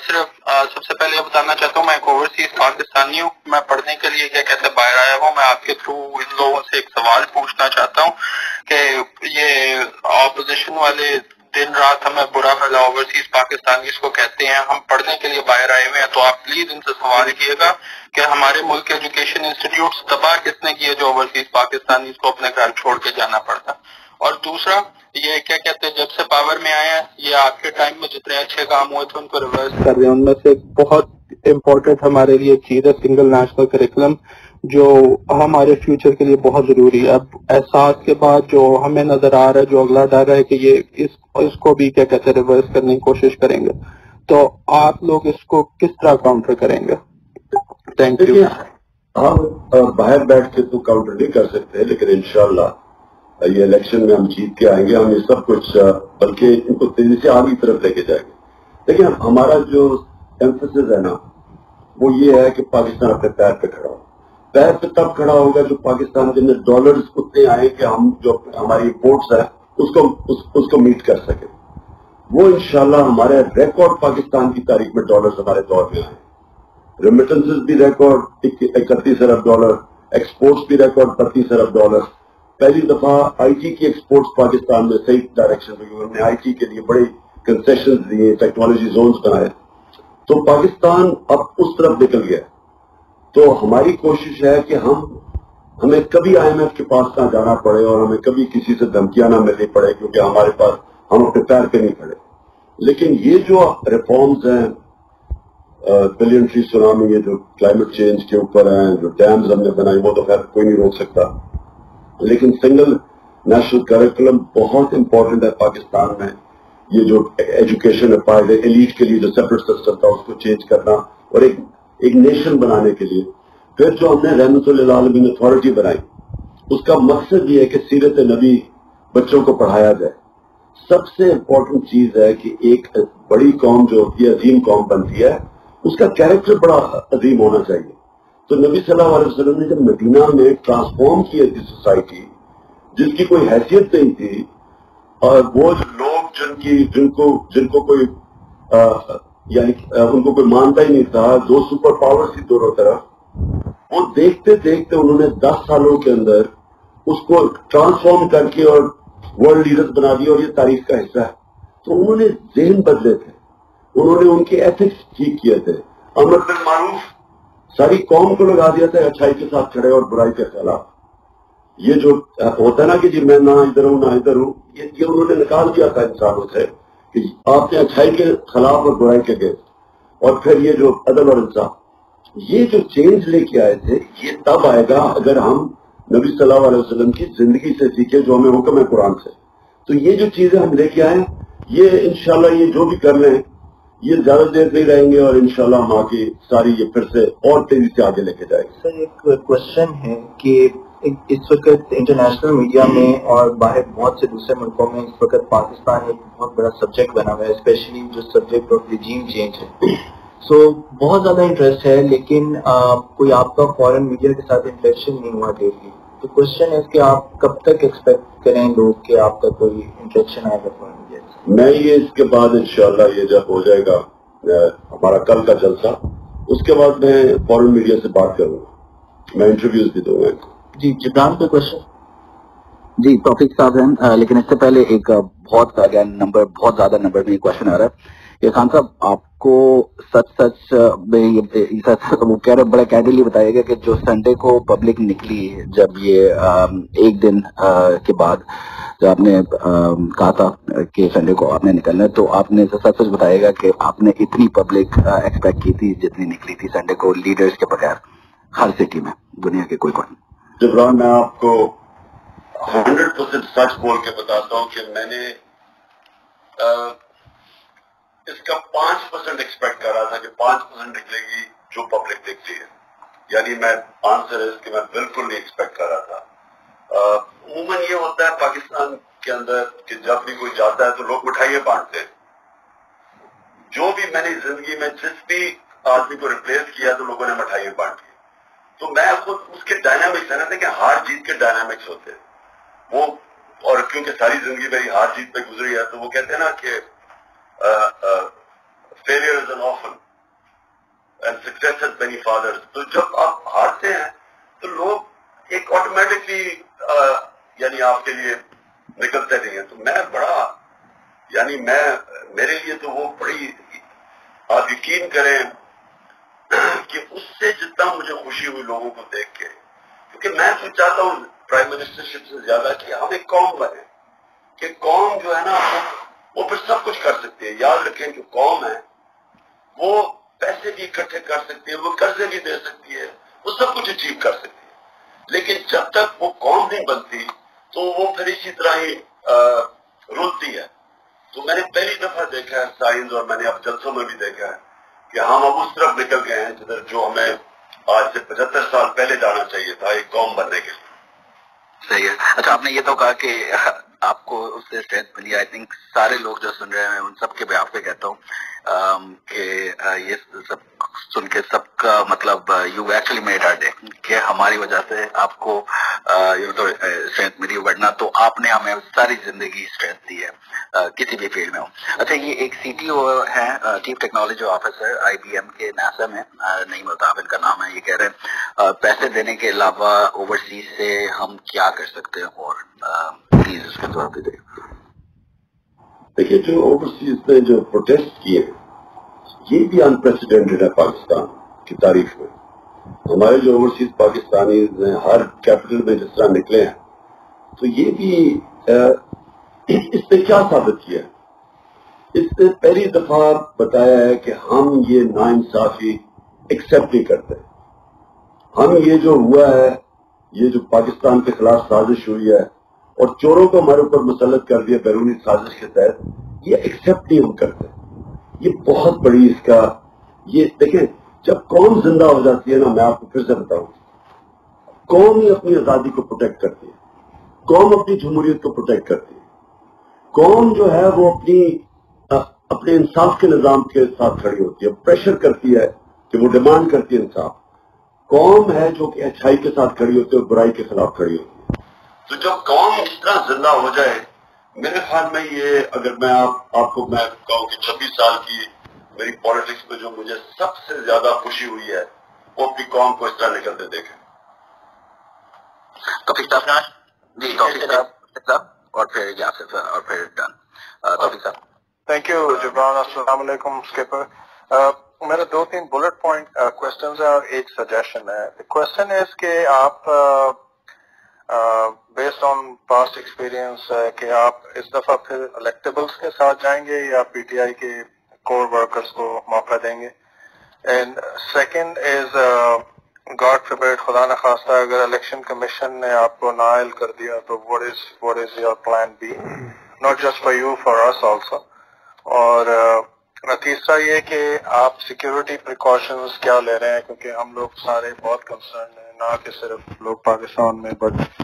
صرف سب سے پہلے یہ بتانا چاہتا ہوں میں ایک اوورسیز پاکستانی ہوں, میں پڑھنے کے لیے کیا کہتے باہر آیا ہوں. میں آپ کے تھرو ان لوگوں سے ایک سوال پوچھنا چاہتا ہوں کہ یہ اپوزیشن والے دن رات ہمیں برا بھلا اوورسیز پاکستانیز کو کہتے ہیں, ہم پڑھنے کے لیے باہر آئے ہوئے ہیں, تو آپ پلیز ان سے سوال کیے گا کہ ہمارے ملک کے ایجوکیشن انسٹیٹیوٹس تباہ کس نے کیے جو اوورسیز پاکستانیز کو اپنے گھر چھوڑ کے جانا پڑتا. اور دوسرا یہ کیا کہتے ہیں جب سے پاور میں آیا ہے یہ آپ کے ٹائم میں جتنے اچھے کام ہوئے تھے ان کو ریورس کر رہے ہیں. ان میں سے ایک بہت امپورٹنٹ ہمارے لیے چیز ہے سنگل نیشنل کریکولم, جو ہمارے فیوچر کے لیے بہت ضروری ہے. اب احساس کے بعد جو ہمیں نظر آ رہا ہے, جو اگلا ڈر ہے کہ یہ اس کو بھی کیا کہتے ہیں ریورس کرنے کی کوشش کریں گے, تو آپ لوگ اس کو کس طرح کاؤنٹر کریں گے؟ Thank you. ہم باہر بیٹھ کے تو کاؤنٹر نہیں کر سکتے, لیکن انشاءاللہ یہ الیکشن میں ہم جیت کے آئیں گے. ہم یہ سب کچھ بلکہ ان کو تیزی سے آگے طرف لے کے جائیں گے. لیکن ہمارا جو ایمفسس ہے نا وہ یہ ہے کہ پاکستان اپنے پیر پہ کھڑا ہو. پیر پہ تب کھڑا ہوگا جو پاکستان کے اندر ڈالرز اتنے آئے کہ ہم جو ہماری امپورٹس ہیں اس کو میٹ کر سکیں. وہ انشاءاللہ ہمارے ریکارڈ پاکستان کی تاریخ میں ڈالرز ہمارے دور میں آئے. ریمیٹنسز بھی ریکارڈ 31 ارب ڈالر, ایکسپورٹس بھی ریکارڈ 32 ارب ڈالر. پہلی دفعہ آئی ٹی کی ایکسپورٹس پاکستان میں صحیح ڈائریکشن میں, انہوں نے آئی ٹی کے لیے بڑے کنسیشنز دیے, ٹیکنالوجی زونز بنائے. تو پاکستان اب اس طرف نکل گیا. تو ہماری کوشش ہے کہ ہمیں کبھی آئی ایم ایف کے پاس نہ جانا پڑے اور ہمیں کبھی کسی سے دھمکیاں نہ ملنی پڑے, کیونکہ ہمارے پاس ہم اپنے پیر پہ نہیں کھڑے. لیکن یہ جو ریفارمز ہیں, بلین ٹری سونامی, یہ جو کلائمیٹ چینج کے اوپر ہیں, جو ڈیمز ہم نے بنائی, وہ تو خیر کوئی نہیں روک سکتا. لیکن سنگل نیشنل کریکولم بہت امپورٹنٹ ہے پاکستان میں. یہ جو ایجوکیشن اپائڈ ہے ایلیٹ کے لیے جو سیپریٹ سسٹم تھا اس کو چینج کرنا اور ایک نیشن بنانے کے لیے. پھر جو ہم نے رحمت للعالمین اتھارٹی بنائی, اس کا مقصد یہ ہے کہ سیرت نبی بچوں کو پڑھایا جائے. سب سے امپورٹنٹ چیز ہے کہ ایک بڑی قوم جو ہوتی ہے, عظیم قوم بنتی ہے, اس کا کیریکٹر بڑا عظیم ہونا چاہیے. تو نبی صلی اللہ علیہ وسلم نے جب مدینہ میں ٹرانسفارم کی تھی سوسائٹی جس کی کوئی حیثیت نہیں تھی, اور وہ لوگ جن کو کوئی یعنی ان کو کوئی مانتا ہی نہیں تھا, دو سپر پاور تھی دونوں طرف, وہ دیکھتے دیکھتے انہوں نے 10 سالوں کے اندر اس کو ٹرانسفارم کر کے اور ورلڈ لیڈرز بنا دیا, اور یہ تاریخ کا حصہ ہے. تو انہوں نے ذہن بدلے تھے, انہوں نے ان کے ایتھکس ٹھیک کیے تھے. امر بالمعروف ساری قوم کو لگا دیا تھا اچھائی کے ساتھ کھڑے اور برائی کے خلاف. یہ جو ہوتا ہے نا کہ جی میں نہ ادھر ہوں نہ ادھر ہوں, یہ انہوں نے نکال دیا تھا انسانوں سے کہ آپ نے اچھائی کے خلاف اور برائی کے اگینسٹ. اور پھر یہ جو عدل اور انصاف, یہ جو چینج لے کے آئے تھے, یہ تب آئے گا اگر ہم نبی صلی اللہ علیہ وسلم کی زندگی سے سیکھے جو ہمیں حکم ہے قرآن سے. تو یہ جو چیزیں ہم لے کے آئے, یہ انشاءاللہ یہ جو بھی کر لیں یہ زیادہ دیر نہیں رہیں گے, اور انشاءاللہ ہم آگے ساری یہ پھر سے اور تیزی سے آگے لے کے جائیں گے. سر ایک کوشچن ہے کہ اس وقت انٹرنیشنل میڈیا میں اور باہر بہت سے دوسرے ملکوں میں اس وقت پاکستان ایک بہت بڑا سبجیکٹ بنا ہوا ہے, اسپیشلی جو سبجیکٹ آف ریجیم چینج ہے. سو بہت زیادہ انٹرسٹ ہے, لیکن کوئی آپ کا فورن میڈیا کے ساتھ انٹریکشن نہیں ہوا ڈیلی. تو کوشچن ہے کہ آپ کب تک ایکسپیکٹ کریں لوگ کہ آپ کا کوئی انٹریکشن آئے گا فورن میڈیا سے؟ میں یہ اس کے بعد انشاءاللہ یہ جب ہو جائے گا ہمارا کل کا جلسہ, اس کے بعد میں فورن میڈیا سے بات کروں گا, میں انٹرویوز بھی دوں گا. جی جبران کوئی کوشچن؟ جی توفیق صاحب ہیں, لیکن اس سے پہلے ایک بہت زیادہ نمبر میں کوشچن آ رہا ہے کہ خان صاحب آپ کو سچ وہ کہہ رہے بڑا کیجولی بتائیے گا کہ جو سنڈے کو پبلک نکلی, جب یہ ایک دن کے بعد جو آپ نے کہا تھا کہ سنڈے کو آپ نے نکلنا ہے, تو آپ نے سچ بتائے گا کہ آپ نے اتنی پبلک ایکسپیکٹ کی تھی جتنی نکلی تھی سنڈے کو لیڈرز کے بغیر ہر سٹی میں دنیا کے کوئی کوئی؟ جبران میں آپ کو 100% سچ بول کے بتاتا ہوں کہ میں نے اس کا 5% ایکسپیکٹ کر رہا تھا کہ 5% نکلے گی جو پبلک دیکھتی ہے. یعنی میں آنسر ہے کہ میں بالکل نہیں ایکسپیکٹ کر رہا تھا. عموماً یہ ہوتا ہے پاکستان کے اندر کہ جب بھی کوئی جاتا ہے تو لوگ مٹھائیاں بانٹتے ہیں. جو بھی میں نے زندگی میں جس بھی آدمی کو ریپلیس کیا تو لوگوں نے مٹھائیاں بانٹی. تو میں خود اس کے ڈائنامکس ہے نا کہ ہار جیت کے ڈائنامکس ہوتے ہیں وہ, اور کیونکہ ساری زندگی میری ہار جیت پہ گزری ہے تو وہ کہتے ہیں نا کہ failure is an orphan and success has many fathers. تو جب آپ ہارتے ہیں تو لوگ ایک آٹومیٹکلی یعنی آپ کے لیے نکلتے نہیں ہیں. تو میں بڑا یعنی میرے لیے تو وہ بڑی, آپ یقین کریں کہ اس سے جتنا مجھے خوشی ہوئی لوگوں کو دیکھ کے, کیونکہ میں تو چاہتا ہوں پرائم منسٹرشپ سے زیادہ کہ ہم ایک قوم بنے, کہ قوم جو ہے نا وہ پھر سب کچھ کر سکتی ہے. یاد رکھیں جو قوم ہے وہ پیسے بھی اکٹھے کر سکتی ہے, وہ قرضے بھی دے سکتی ہے, وہ سب کچھ اچیو کر سکتی ہے, لیکن جب تک وہ قوم نہیں بنتی تو وہ پھر اسی طرح ہی رلتی ہے. تو میں نے پہلی دفعہ دیکھا ہے سائنس, اور میں نے اب جلسوں میں بھی دیکھا ہے کہ ہم اب اس طرف نکل گئے ہیں جدھر جو ہمیں آج سے 75 سال پہلے جانا چاہیے تھا ایک قوم بننے کے لیے. صحیح ہے. اچھا آپ نے یہ تو کہا کہ آپ کو اس سے اسٹرینتھ ملی. آئی تھنک سارے لوگ جو سن رہے ہیں ان سب کے بیاف پہ کہتا ہوں کہ یہ سب سن کے سب کا مطلب you actually made our day کہ ہماری وجہ سے آپ کو اسٹرینتھ ملی. ورنہ تو آپ نے ہمیں ساری زندگی اسٹرینتھ دی ہے کسی بھی فیلڈ میں ہو. اچھا یہ ایک CTO ہے چیف ٹیکنالوجی آفیسر IBM کے ناسا میں, نہیں مطلب ان کا نام ہے, یہ کہہ رہے ہیں پیسے دینے کے علاوہ اوورسیز سے ہم کیا کر سکتے ہیں, اور پلیز اس کا جواب دے دیں. دیکھیے جو اوورسیز نے جو پروٹیسٹ کیے یہ بھی انپریسیڈنٹڈ ہے پاکستان کی تاریخ میں. ہمارے جو اوورسیز پاکستانی ہیں ہر کیپٹل میں جس طرح نکلے ہیں, تو یہ بھی اس نے کیا ثابت کیا ہے؟ اس نے پہلی دفعہ بتایا ہے کہ ہم یہ ناانصافی ایکسپٹ نہیں کرتے. ہم یہ جو ہوا ہے, یہ جو پاکستان کے خلاف سازش ہوئی ہے اور چوروں کو ہمارے اوپر مسلط کر دیا بیرونی سازش کے تحت, یہ ایکسپٹ نہیں ہم کرتے. یہ بہت بڑی اس کا یہ دیکھیں, جب قوم زندہ ہو جاتی ہے نا, میں آپ کو پھر سے بتاؤں, قوم ہی اپنی آزادی کو پروٹیکٹ کرتی ہے, قوم اپنی جمہوریت کو پروٹیکٹ کرتی ہے. قوم جو ہے وہ اپنے انصاف کے نظام کے ساتھ کھڑی ہوتی ہے, پریشر کرتی ہے کہ وہ ڈیمانڈ کرتی ہے انصاف. قوم ہے جو کہ اچھائی کے ساتھ کھڑی ہوتی ہے اور برائی کے خلاف کھڑی ہوتی ہے. تو جب قوم اس طرح زندہ ہو جائے, میرے خیال میں یہ, اگر میں آپ کو میں کہوں کہ 26 سال کی میری پالیٹکس میں جو مجھے سب سے زیادہ خوشی ہوئی ہے وہ اپنی قوم کو اس طرح نکلتے دیکھیں. توفیق صاحب, جی توفیق صاحب, اور پھر یاسر اور پھر ڈن. توفیق صاحب. Thank you Jibran. السلام علیکم اسکپر. میرے 2-3 بلٹ پوائنٹ کوشچنز ہیں اور ایک سجیشن ہے. کوشچن از کہ آپ بیسڈ آن پاسٹ ایکسپیرئنس کہ آپ اس دفعہ پھر الیکٹیبلس کے ساتھ جائیں گے یا PTI کے کور ورکرز کو موقع دیں گے. اینڈ سیکنڈ از گاڈ فوربڈ, خدا نخواستہ اگر الیکشن کمیشن نے آپ کو نااہل کر دیا تو what is your plan B, not just for you, for us also. اور تیسرا یہ کہ آپ سیکیورٹی پریکاشنز کیا لے رہے ہیں, کیونکہ ہم لوگ سارے بہت کنسرن ہیں, نہ کہ صرف لوگ پاکستان میں بٹ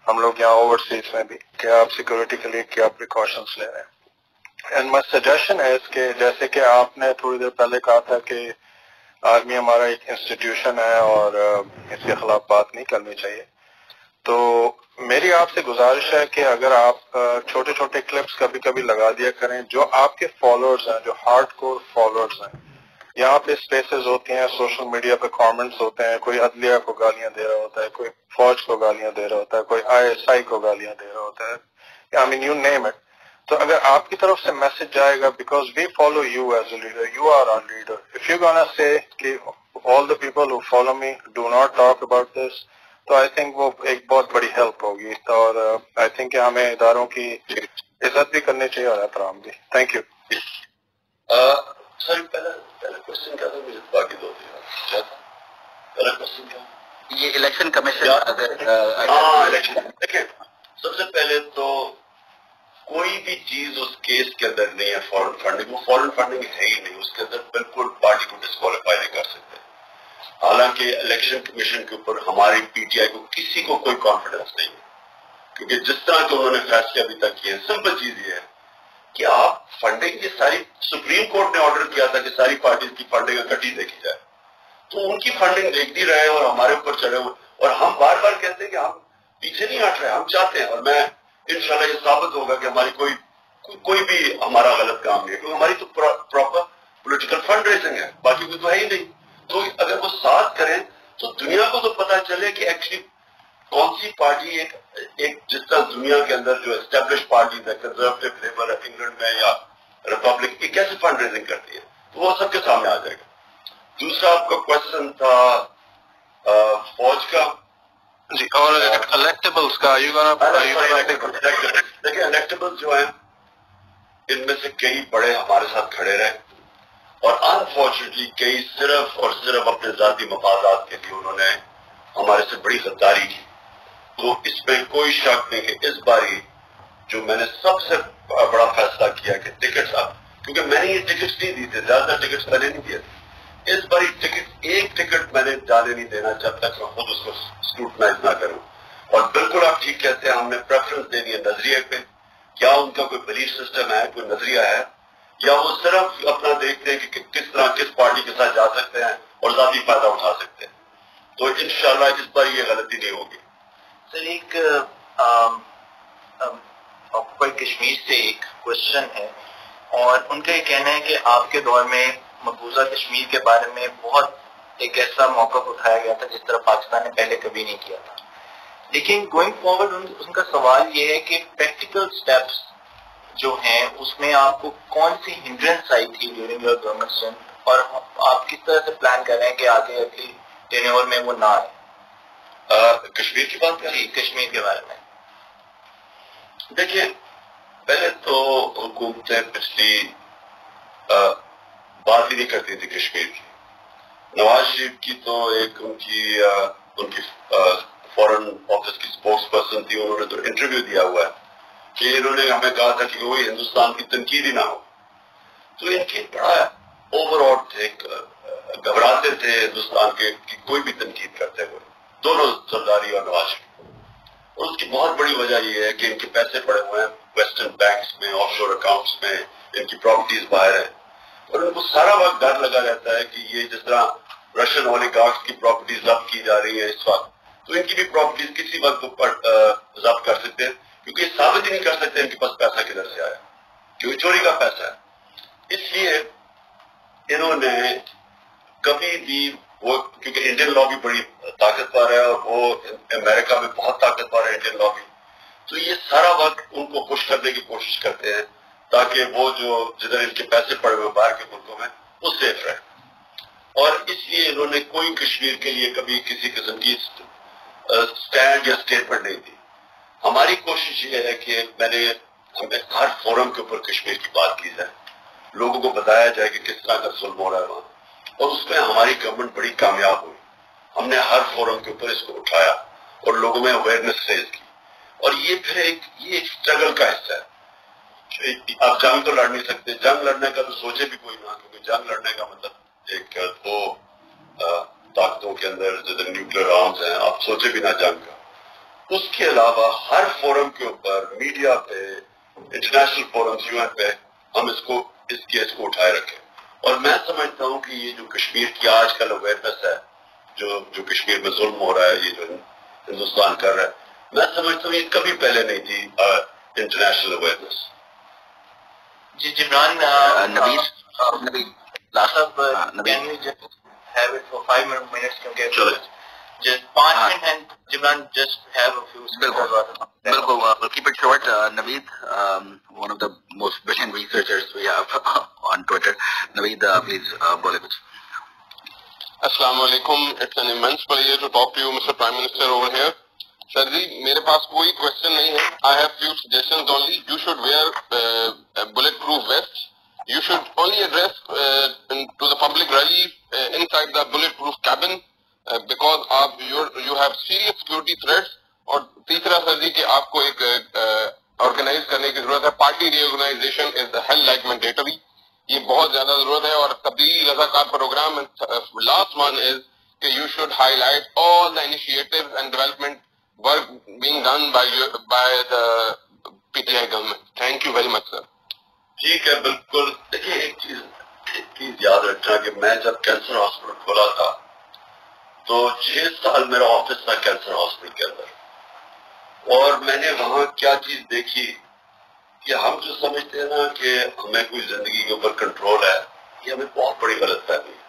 ہم لوگ یہاں اوورسیز میں بھی, کہ آپ سیکیورٹی کے لیے کیا پریکاشنز لے رہے ہیں. اینڈ مائی سجیشن ہے کہ جیسے کہ آپ نے تھوڑی دیر پہلے کہا تھا کہ آرمی ہمارا ایک انسٹیٹیوشن ہے اور اس کے خلاف بات نہیں کرنی چاہیے, تو میری آپ سے گزارش ہے کہ اگر آپ چھوٹے چھوٹے کلپس کبھی کبھی لگا دیا کریں, جو آپ کے فالوورز ہیں, جو ہارڈ کور فالوورز ہیں, یہاں پہ اسپیسز ہوتی ہیں, سوشل میڈیا پہ کامنٹس ہوتے ہیں, کوئی عدلیہ کو گالیاں دے رہا ہوتا ہے, کوئی فوج کو گالیاں دے رہا ہوتا ہے, کوئی ISI کو گالیاں دے رہا ہوتا ہے, I mean you name it. تو اگر آپ کی طرف سے میسج جائے گا, because we follow you as a leader, you are our leader, if you gonna say کہ all the people who follow me do not talk about this, تو آئی تھنک وہ ایک بہت بڑی ہیلپ ہوگی. اور آئی تھنک کہ ہمیں اداروں کی عزت بھی کرنی چاہیے اور احترام بھی. Thank you. سر پہلا کوشچن کیا تھا, مجھے باقی دو تھے. پہلا کوشچن کیا, یہ الیکشن کمیشن الیکشن. دیکھیں سب سے پہلے تو کوئی بھی چیز اس کیس کے اندر نہیں ہے فورن فنڈنگ, وہ فورن فنڈنگ ہے ہی نہیں, اس کے اندر بالکل پارٹی کو ڈسکوالیفائی نہیں کر سکتے. حالانکہ الیکشن کمیشن کے اوپر ہماری PTI کو کسی کو کوئی کانفیڈنس نہیں ہے, کیونکہ جس طرح کے انہوں نے فیصلے ابھی تک کیے ہیں, سمپل چیز یہ ہے کہ آپ فنڈنگ کی ساری, سپریم کورٹ نے آرڈر کیا تھا کہ ساری پارٹیز کی فنڈنگ اکٹھی دیکھی جائے, تو ان کی فنڈنگ دیکھتی رہے اور ہمارے اوپر چڑھے ہوئے, اور ہم بار بار کہتے ہیں کہ ہم پیچھے نہیں ہٹ رہے, ہم چاہتے ہیں, اور میں انشاءاللہ یہ ثابت ہوگا کہ ہماری کوئی بھی ہمارا غلط کام نہیں ہے, کیونکہ ہماری تو پراپر پولیٹیکل فنڈ ریزنگ ہے, باقی کوئی تو ہے ہی نہیں. تو اگر وہ ساتھ کریں تو دنیا کو تو پتا چلے کہ ایکچولی کون سی پارٹی ایک جس طرح دنیا کے اندر جو اسٹیبلش پارٹی ہے, کنزرویٹو لیبر انگلینڈ میں یا ریپبلک, یہ کیسے فنڈ ریزنگ کرتی ہے, تو وہ سب کے سامنے آ جائے گا. دوسرا آپ کا کوشچن تھا فوج کا, جی, اور الیکٹیبلس کا. دیکھیں الیکٹیبلس جو ہیں ان میں سے کئی بڑے ہمارے ساتھ کھڑے رہے, اور انفارچونیٹلی کئی صرف اور صرف اپنے ذاتی مفادات کے لیے انہوں نے ہمارے سے بڑی غداری کی. تو اس میں کوئی شک نہیں کہ اس باری جو میں نے سب سے بڑا فیصلہ کیا کہ ٹکٹس, اب کیونکہ میں نے یہ ٹکٹس نہیں دی تھے, زیادہ ٹکٹس میں نے نہیں دیے تھے, اس باری ایک ٹکٹ میں نے جانے نہیں دینا جب تک میں خود اس کو اسکروٹنائز نہ کروں. اور بالکل آپ ٹھیک کہتے ہیں, ہم نے پریفرنس دینی ہے نظریے پہ, کیا ان کا کوئی بلیف سسٹم ہے, کوئی نظریہ ہے, یا وہ صرف اپنا دیکھتے ہیں کہ کس طرح کس پارٹی کے ساتھ جا سکتے ہیں اور ذاتی فائدہ اٹھا سکتے ہیں. تو انشاءاللہ اس پر یہ غلطی نہیں ہوگی. سر ایک کوئی کشمیر سے ایک کوشچن ہے اور ان کا یہ کہنا ہے کہ آپ کے دور میں مقبوضہ کشمیر کے بارے میں بہت ایک ایسا موقف اٹھایا گیا تھا جس طرح پاکستان نے پہلے کبھی نہیں کیا تھا، لیکن گوئنگ فارورڈ ان کا سوال یہ ہے کہ پریکٹیکل سٹیپس جو ہیں اس میں آپ کو کون سی ہنڈرنس آئی تھی ڈیورنگ یور گورنمنٹ اور آپ کس طرح سے پلان کر رہے ہیں کہ آگے اگلی ٹینیور میں وہ نہ آئے؟ کشمیر کی بات کریں؟ جی کشمیر کے بارے میں. دیکھیے پہلے تو حکومتیں پچھلی بات ہی نہیں کرتی تھی کشمیر کی. نواز شریف کی تو ایک ان کی فورن آفس کی اسپوکس پرسن تھی، انہوں نے تو انٹرویو دیا ہوا ہے کہ انہوں نے ہمیں کہا تھا کہ کوئی ہندوستان کی تنقید ہی نہ ہو. تو ان کی بڑا اوور آل تھے، گھبراتے تھے ہندوستان کے کہ کوئی بھی تنقید کرتے ہوئے، دونوں زرداری اور نواز شریف. اور اس کی بہت بڑی وجہ یہ ہے کہ ان کے پیسے پڑے ہوئے ہیں ویسٹرن بینکس میں، آف شور اکاؤنٹس میں، ان کی پراپرٹیز باہر ہیں اور ان کو سارا وقت ڈر لگا رہتا ہے کہ یہ جس طرح رشین اولیگارکس کی پراپرٹیز ضبط کی جا رہی ہیں اس وقت، تو ان کی بھی پراپرٹیز کسی وقت ضبط کر سکتے ہیں، کیونکہ یہ ثابت ہی نہیں کر سکتے ان کے پاس پیسہ کدھر سے آیا، کیونکہ چوری کا پیسہ ہے. اس لیے انہوں نے کبھی بھی وہ، کیونکہ انڈین لا بھی بڑی طاقتور ہے اور وہ امریکہ میں بہت طاقتور ہے انڈین لا بھی، تو یہ سارا وقت ان کو خوش کرنے کی کوشش کرتے ہیں تاکہ وہ جو جدھر ان کے پیسے پڑے ہوئے باہر کے ملکوں میں وہ سیف رہے. اور اس لیے انہوں نے کوئی کشمیر کے لیے کبھی کسی قسم کی اسٹینڈ یا اسٹیٹمنٹ نہیں دی. ہماری کوشش یہ ہے کہ ہمیں ہر فورم کے اوپر کشمیر کی بات کی جائے، لوگوں کو بتایا جائے کہ کس طرح کا ظلم ہو رہا ہے وہاں، اور اس میں ہماری گورنمنٹ بڑی کامیاب ہوئی. ہم نے ہر فورم کے اوپر اس کو اٹھایا اور لوگوں میں اویئرنیس ریز کی. اور یہ پھر یہ ایک اسٹرگل کا حصہ ہے. آپ جنگ تو لڑ نہیں سکتے، جنگ لڑنے کا تو سوچے بھی کوئی نہ، کیونکہ جنگ لڑنے کا مطلب ایک دو طاقتوں کے اندر جدھر نیوکلیر آرمز ہیں، آپ سوچے بھی نہ جنگ کا. اس کے علاوہ ہر فورم کے اوپر، میڈیا پہ، انٹرنیشنل فورمز، UN پہ ہم اس کیس کو اٹھائے رکھیں. اور میں سمجھتا ہوں کہ یہ جو کشمیر کی آج کل اویئرنیس ہے، جو کشمیر میں ظلم ہو رہا ہے، یہ جو ہندوستان کر رہا ہے، میں سمجھتا ہوں یہ کبھی پہلے نہیں تھی انٹرنیشنل اویئرنیس. جی Jibran Nabeel have it for 5 minutes کیونکہ just 5 minutes and Jibran just have a few بالکل we'll keep it short. Naveed, one of the most brilliant researchers we have on Twitter. Naveed, please bole kuch. Assalamu alaikum. It's an immense pleasure to talk to you, Mr. Prime Minister, over here. Sir ji, میرے پاس کوئی question نہیں ہے. I have few suggestions only. You should wear a bulletproof vest. You should only address to the public rally inside the bulletproof cabin because you have serious security threats. اور تیسرا سر جی کہ آپ کو ایک آرگنائز کرنے کی ضرورت ہے. Party reorganization is hell like mandatory. یہ بہت زیادہ ضرورت ہے. اور تبدیلی رضاکار پروگرام لاسٹ ون از کہ you should highlight all the initiatives and development work being done by the PTI government. Thank you very much sir. ٹھیک ہے، بالکل. دیکھیے ایک چیز یاد رکھنا کہ میں جب کینسر ہاسپٹل کھولا تھا تو 6 سال میرا آفس تھا کینسر ہاسپٹل کے اندر، اور میں نے وہاں کیا چیز دیکھی کہ ہم جو سمجھتے ہیں نا کہ ہمیں کوئی زندگی کے اوپر کنٹرول ہے، یہ ہمیں بہت بڑی غلط فہمی ہے.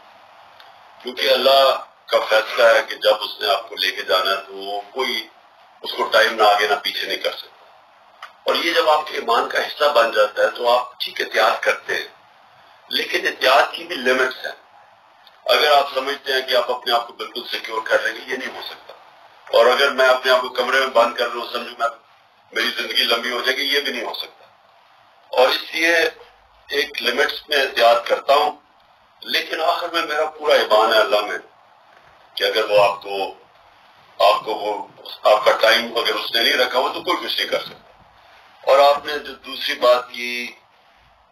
کیونکہ اللہ کا فیصلہ ہے کہ جب اس نے آپ کو لے کے جانا ہے تو کوئی اس کو ٹائم نہ آگے نہ پیچھے نہیں کر سکتا. اور یہ جب آپ کے ایمان کا حصہ بن جاتا ہے تو آپ ٹھیک احتیاط کرتے ہیں، لیکن احتیاط کی بھی لمٹس ہیں. اگر آپ سمجھتے ہیں کہ آپ اپنے آپ کو بالکل سیکیور کر لیں گے، یہ نہیں ہو سکتا. اور اگر میں اپنے آپ کو کمرے میں بند کر لوں، سمجھوں میری زندگی لمبی ہو جائے گی، یہ بھی نہیں ہو سکتا. اور اس لیے ایک لمٹس میں احتیاط کرتا ہوں، لیکن آخر میں میرا پورا ایمان ہے اللہ میں کہ اگر وہ آپ کو وہ آپ کا ٹائم اگر اس نے نہیں رکھا ہو تو کوئی کچھ نہیں کر سکتا. اور آپ نے جو دوسری بات کی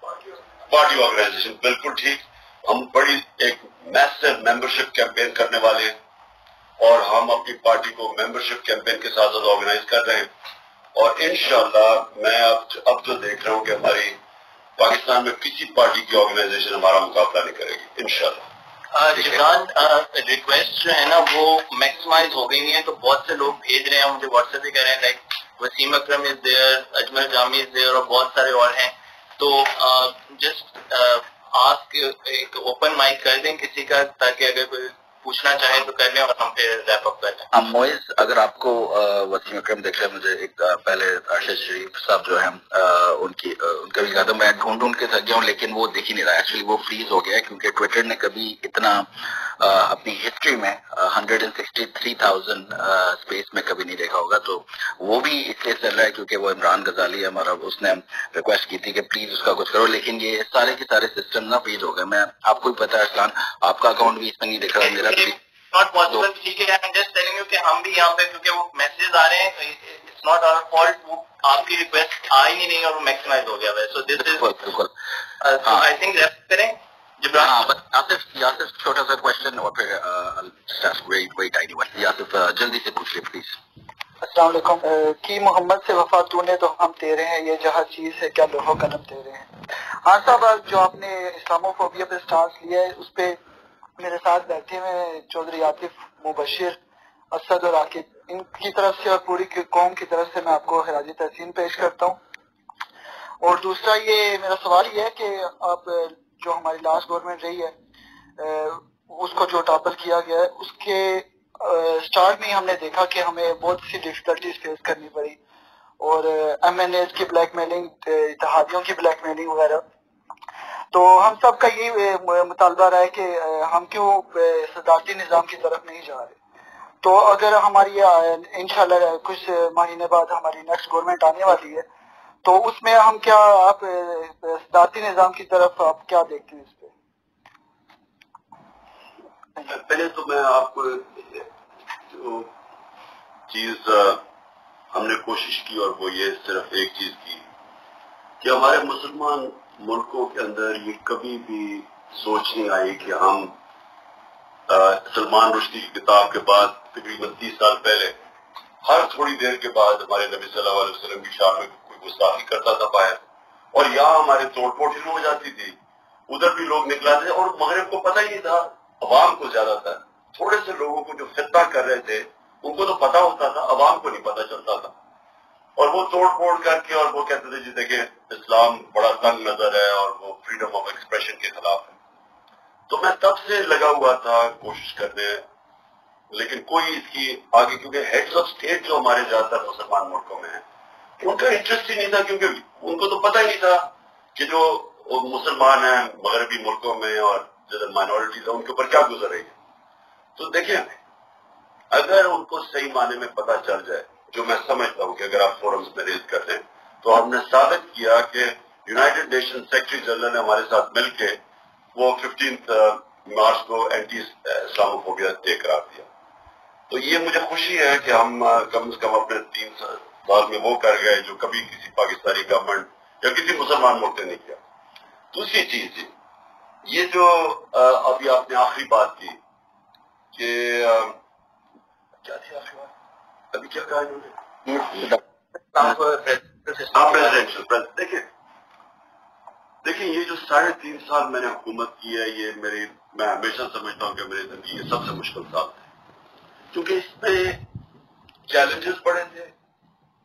پارٹی آرگنائزیشن، بالکل ٹھیک. ہم بڑی ایک میسو ممبرشپ کیمپین کرنے والے ہیں اور ہم اپنی پارٹی کو ممبرشپ کیمپین کے ساتھ آرگنائز کر رہے ہیں. اور انشاءاللہ میں اب جو دیکھ رہا ہوں کہ ہماری پاکستان میں کسی پارٹی کی آرگنائزیشن ہمارا مقابلہ نہیں کرے گی انشاءاللہ. جبران ریکویسٹ جو ہے نا وہ میکسیمائز ہو گئی ہیں, تو بہت سے لوگ بھیج رہے ہیں مجھے واٹس ایپ پہ کہہ رہے ہیں, like Wasim Akram is there, Ajmal Jami is there, اور بہت سارے اور ہیں. تو جسٹ آسک ایک اوپن مائک کر دیں کسی کا, تاکہ اگر کوئی پوچھنا چاہیں تو کر لیں اور ہم پھر ریپ اپ کر لیں. موئز, اگر آپ کو وسیم اکرم دیکھ رہے ہیں, مجھے ایک پہلے ارشد شریف صاحب جو ہیں ان کا بھی کہا, میں ڈھونڈ کے تھک گیا ہوں لیکن وہ دیکھ ہی نہیں رہا. ایکچولی وہ فریز ہو گیا ہے کیونکہ ٹویٹر نے کبھی اتنا اپنی ہسٹری میں 163,000 اسپیس میں کبھی نہیں دیکھا ہوگا. تو وہ بھی اس لیے چل رہا ہے کیونکہ وہ عمران غزالی ہے ہمارا, اس نے ریکویسٹ کی تھی کہ پلیز اس کا کچھ کرو, لیکن یہ سارے کے سارے سسٹم نا فریز ہو گئے. میں آپ کو بھی پتا ہے ارسلان, آپ کا اکاؤنٹ بھی اس میں نہیں دکھ رہا, میرا بھی ناٹ پاسبل. ٹھیک ہے, I'm just telling you کہ ہم بھی یہاں پہ کیونکہ وہ میسیجز آ رہے ہیں, اٹس ناٹ آور فالٹ, وہ آپ کی ریکویسٹ آ ہی نہیں اور وہ میکسیمائز ہو گیا ہے. سو دس از بالکل آئی تھنک ریپ کریں جبران. یاسف چھوٹا سا کوشچن اور پھر یاسف جلدی سے پوچھ لیں پلیز. السلام علیکم. کی محمد سے وفا تو نے تو ہم تیرے ہیں, یہ جہاں چیز ہے کیا لوہو قلم تیرے ہیں. ہاں صاحب, جو آپ نے اسلامو فوبیا پہ سٹانس لیا ہے اس پہ میرے ساتھ بیٹھے ہوئے چودھری عاطف, مبشر, اسد اور عاقب, ان کی طرف سے اور پوری قوم کی طرف سے میں آپ کو خراج تحسین پیش کرتا ہوں. اور دوسرا یہ میرا سوال یہ ہے کہ آپ جو ہماری لاسٹ گورنمنٹ رہی ہے اس کو جو ٹاپل کیا گیا ہے, اس کے اسٹارٹ میں ہم نے دیکھا کہ ہمیں بہت سی ڈفیکلٹیز فیس کرنی پڑی, اور ایم این ایز کی بلیک میلنگ, اتحادیوں کی بلیک میلنگ وغیرہ. تو ہم سب کا یہ مطالبہ رہا ہے کہ ہم کیوں صدارتی نظام کی طرف نہیں جا رہے. تو اگر ہماری انشاءاللہ کچھ مہینے بعد ہماری نیکسٹ گورنمنٹ آنے والی ہے, تو اس میں ہم کیا, آپ صدارتی نظام کی طرف آپ کیا دیکھتے ہیں اس پہ؟ پہلے تو میں آپ کو جو چیز ہم نے کوشش کی اور وہ یہ صرف ایک چیز کی کہ ہمارے مسلمان ملکوں کے اندر یہ کبھی بھی سوچ نہیں آئی کہ ہم سلمان رشدی کی کتاب کے بعد تقریباً 30 سال پہلے ہر تھوڑی دیر کے بعد ہمارے نبی صلی اللہ علیہ وسلم کی شان میں کوئی گستاخی کرتا تھا باہر, اور یہاں ہمارے توڑ پھوڑ شروع ہو جاتی تھی, ادھر بھی لوگ نکلاتے, اور مغرب کو پتہ ہی نہیں تھا, عوام کو زیادہ تر, تھوڑے سے لوگوں کو جو فتنہ کر رہے تھے ان کو تو پتا ہوتا تھا, عوام کو نہیں پتا چلتا تھا. اور وہ توڑ پھوڑ کر کے اور وہ کہتے تھے جی دیکھیں اسلام بڑا تنگ نظر ہے اور وہ فریڈم آف ایکسپریشن کے خلاف ہے. تو میں تب سے لگا ہوا تھا کوشش کرنے, لیکن کوئی اس کی آگے, کیونکہ ہیڈز آف اسٹیٹ جو ہمارے زیادہ تر مسلمان ملکوں میں ہیں ان کا انٹرسٹ ہی نہیں تھا, کیونکہ ان کو تو پتہ ہی نہیں تھا کہ جو مسلمان ہیں مغربی ملکوں میں اور جو مائنورٹیز ہیں ان کے اوپر کیا گزر رہی ہے. تو دیکھیں اگر ان کو صحیح معنی میں پتہ چل جائے, جو میں سمجھتا ہوں کہ اگر آپ فورمز میں ریز کر دیں, تو ہم نے ثابت کیا کہ یونائٹڈ نیشن سیکرٹری جنرل نے ہمارے ساتھ مل کے وہ 15 مارچ کو اینٹی اسلامو فوبیا ڈے قرار دیا. تو یہ مجھے خوشی ہے کہ ہم کم از کم اپنے 3 سال میں وہ کر گئے جو کبھی کسی پاکستانی گورنمنٹ یا کسی مسلمان ملک نے نہیں کیا. دوسری چیز یہ جو ابھی آپ نے آخری بات کی کہ کیا تھی آخری بات, ابھی کیا کہا انہوں نے, دیکھیں یہ جو 3.5 سال میں نے حکومت کی ہے, یہ میں ہمیشہ سمجھتا ہوں کہ میری زندگی کے سب سے مشکل سال تھے, کیونکہ اس میں چیلنجز بڑے تھے,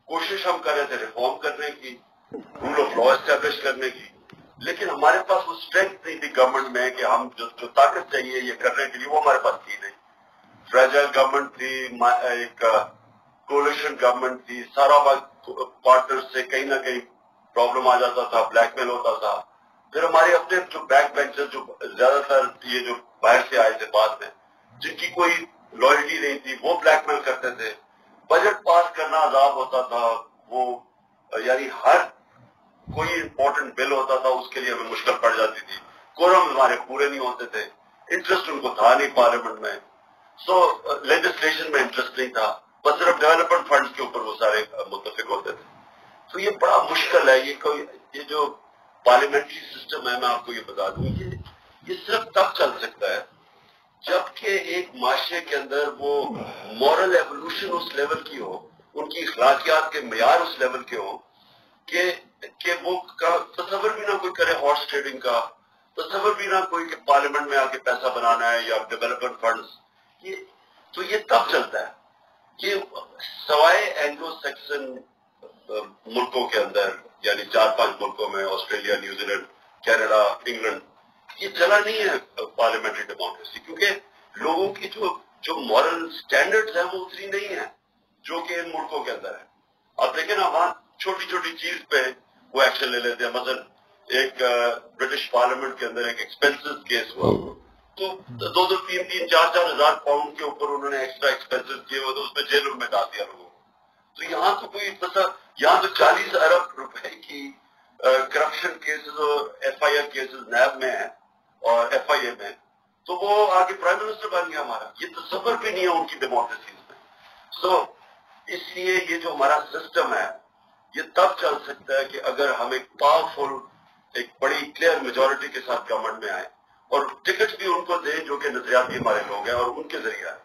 کوشش ہم کر رہے تھے ریفارم کرنے کی, رول آف لا اسٹیبلش کرنے کی, لیکن ہمارے پاس وہ اسٹرینتھ نہیں تھی گورنمنٹ میں کہ ہم جو طاقت چاہیے یہ کرنے کے لیے وہ ہمارے پاس تھی نہیں. فریجائل گورنمنٹ تھی, ایک کولیشن گورنمنٹ تھی, سارا وقت پارٹنر سے کہیں نہ کہیں پرابلم آ جاتا تھا, بلیک میل ہوتا تھا. پھر ہمارے اپنے جو بیک بینچر جو زیادہ تر یہ جو باہر سے آئے تھے بعد میں, جن کی کوئی لائلٹی نہیں تھی, وہ بلیک میل کرتے تھے. بجٹ پاس کرنا عذاب ہوتا تھا, وہ یعنی ہر کوئی امپورٹنٹ بل ہوتا تھا اس کے لیے ہمیں مشکل پڑ جاتی تھی, کورم ہمارے پورے نہیں ہوتے تھے, انٹرسٹ ان کو تھا نہیں پارلیمنٹ میں, سو لیجسلیشن میں انٹرسٹ نہیں تھا, بس صرف ڈیولپمنٹ فنڈز کے اوپر وہ سارے متفق ہوتے تھے. تو یہ بڑا مشکل ہے, یہ جو پارلیمنٹری سسٹم ہے, میں آپ کو یہ بتا دوں یہ صرف تب چل سکتا ہے جبکہ ایک معاشرے کے اندر وہ مورل ایوولوشن اس لیول کی ہو, ان کی اخلاقیات کے معیار اس لیول کے ہوں کہ کہ وہ تصور بھی نہ کوئی کرے ہارس ٹریڈنگ کا، تصور بھی نہ کوئی کہ پارلیمنٹ میں آ کے پیسہ بنانا ہے یا ڈیولپمنٹ فنڈز، یہ تب چلتا ہے. یہ سوائے اینگلو سیکسن ملکوں کے اندر، یعنی 4-5 ملکوں میں، Australia, New Zealand, Canada, England, یہ چلا نہیں ہے پارلیمنٹری ڈیموکریسی، کیونکہ لوگوں کی جو مورل سٹینڈرڈز ہیں وہ اتنی نہیں ہیں جو کہ ان ملکوں کے اندر ہے. آپ دیکھیں نا، وہاں چھوٹی چھوٹی چیز پہ وہ ایکشن لے لیتے ہیں. مثلا ایک برٹش پارلیمنٹ کے اندر ایک ایکسپینسز کیس ہوا تو 2-2, 3-3, 4-4 ہزار پاؤنڈ کے اوپر انہوں نے ایکسٹرا ایکسپینسز کیے ہوئے، تو اس میں جیلوں میں ڈال دیا لوگوں کو. تو یہاں تو کوئی یہاں تو 40 ارب روپے کی کرپشن کیسز اور FIR کیسز نیب میں ہیں اور FIA میں، تو وہ آگے پرائم منسٹر بن گیا ہمارا. یہ تصور بھی نہیں ہے ان کی ڈیموکریسیز میں. سو اس لیے یہ جو ہمارا سسٹم ہے یہ تب چل سکتا ہے کہ اگر ہم ایک پاورفل، ایک بڑی کلیئر میجورٹی کے ساتھ گورنمنٹ میں آئیں اور ٹکٹ بھی ان کو دیں جو کہ نظریاتی ہمارے لوگ ہیں اور ان کے ذریعے آئے،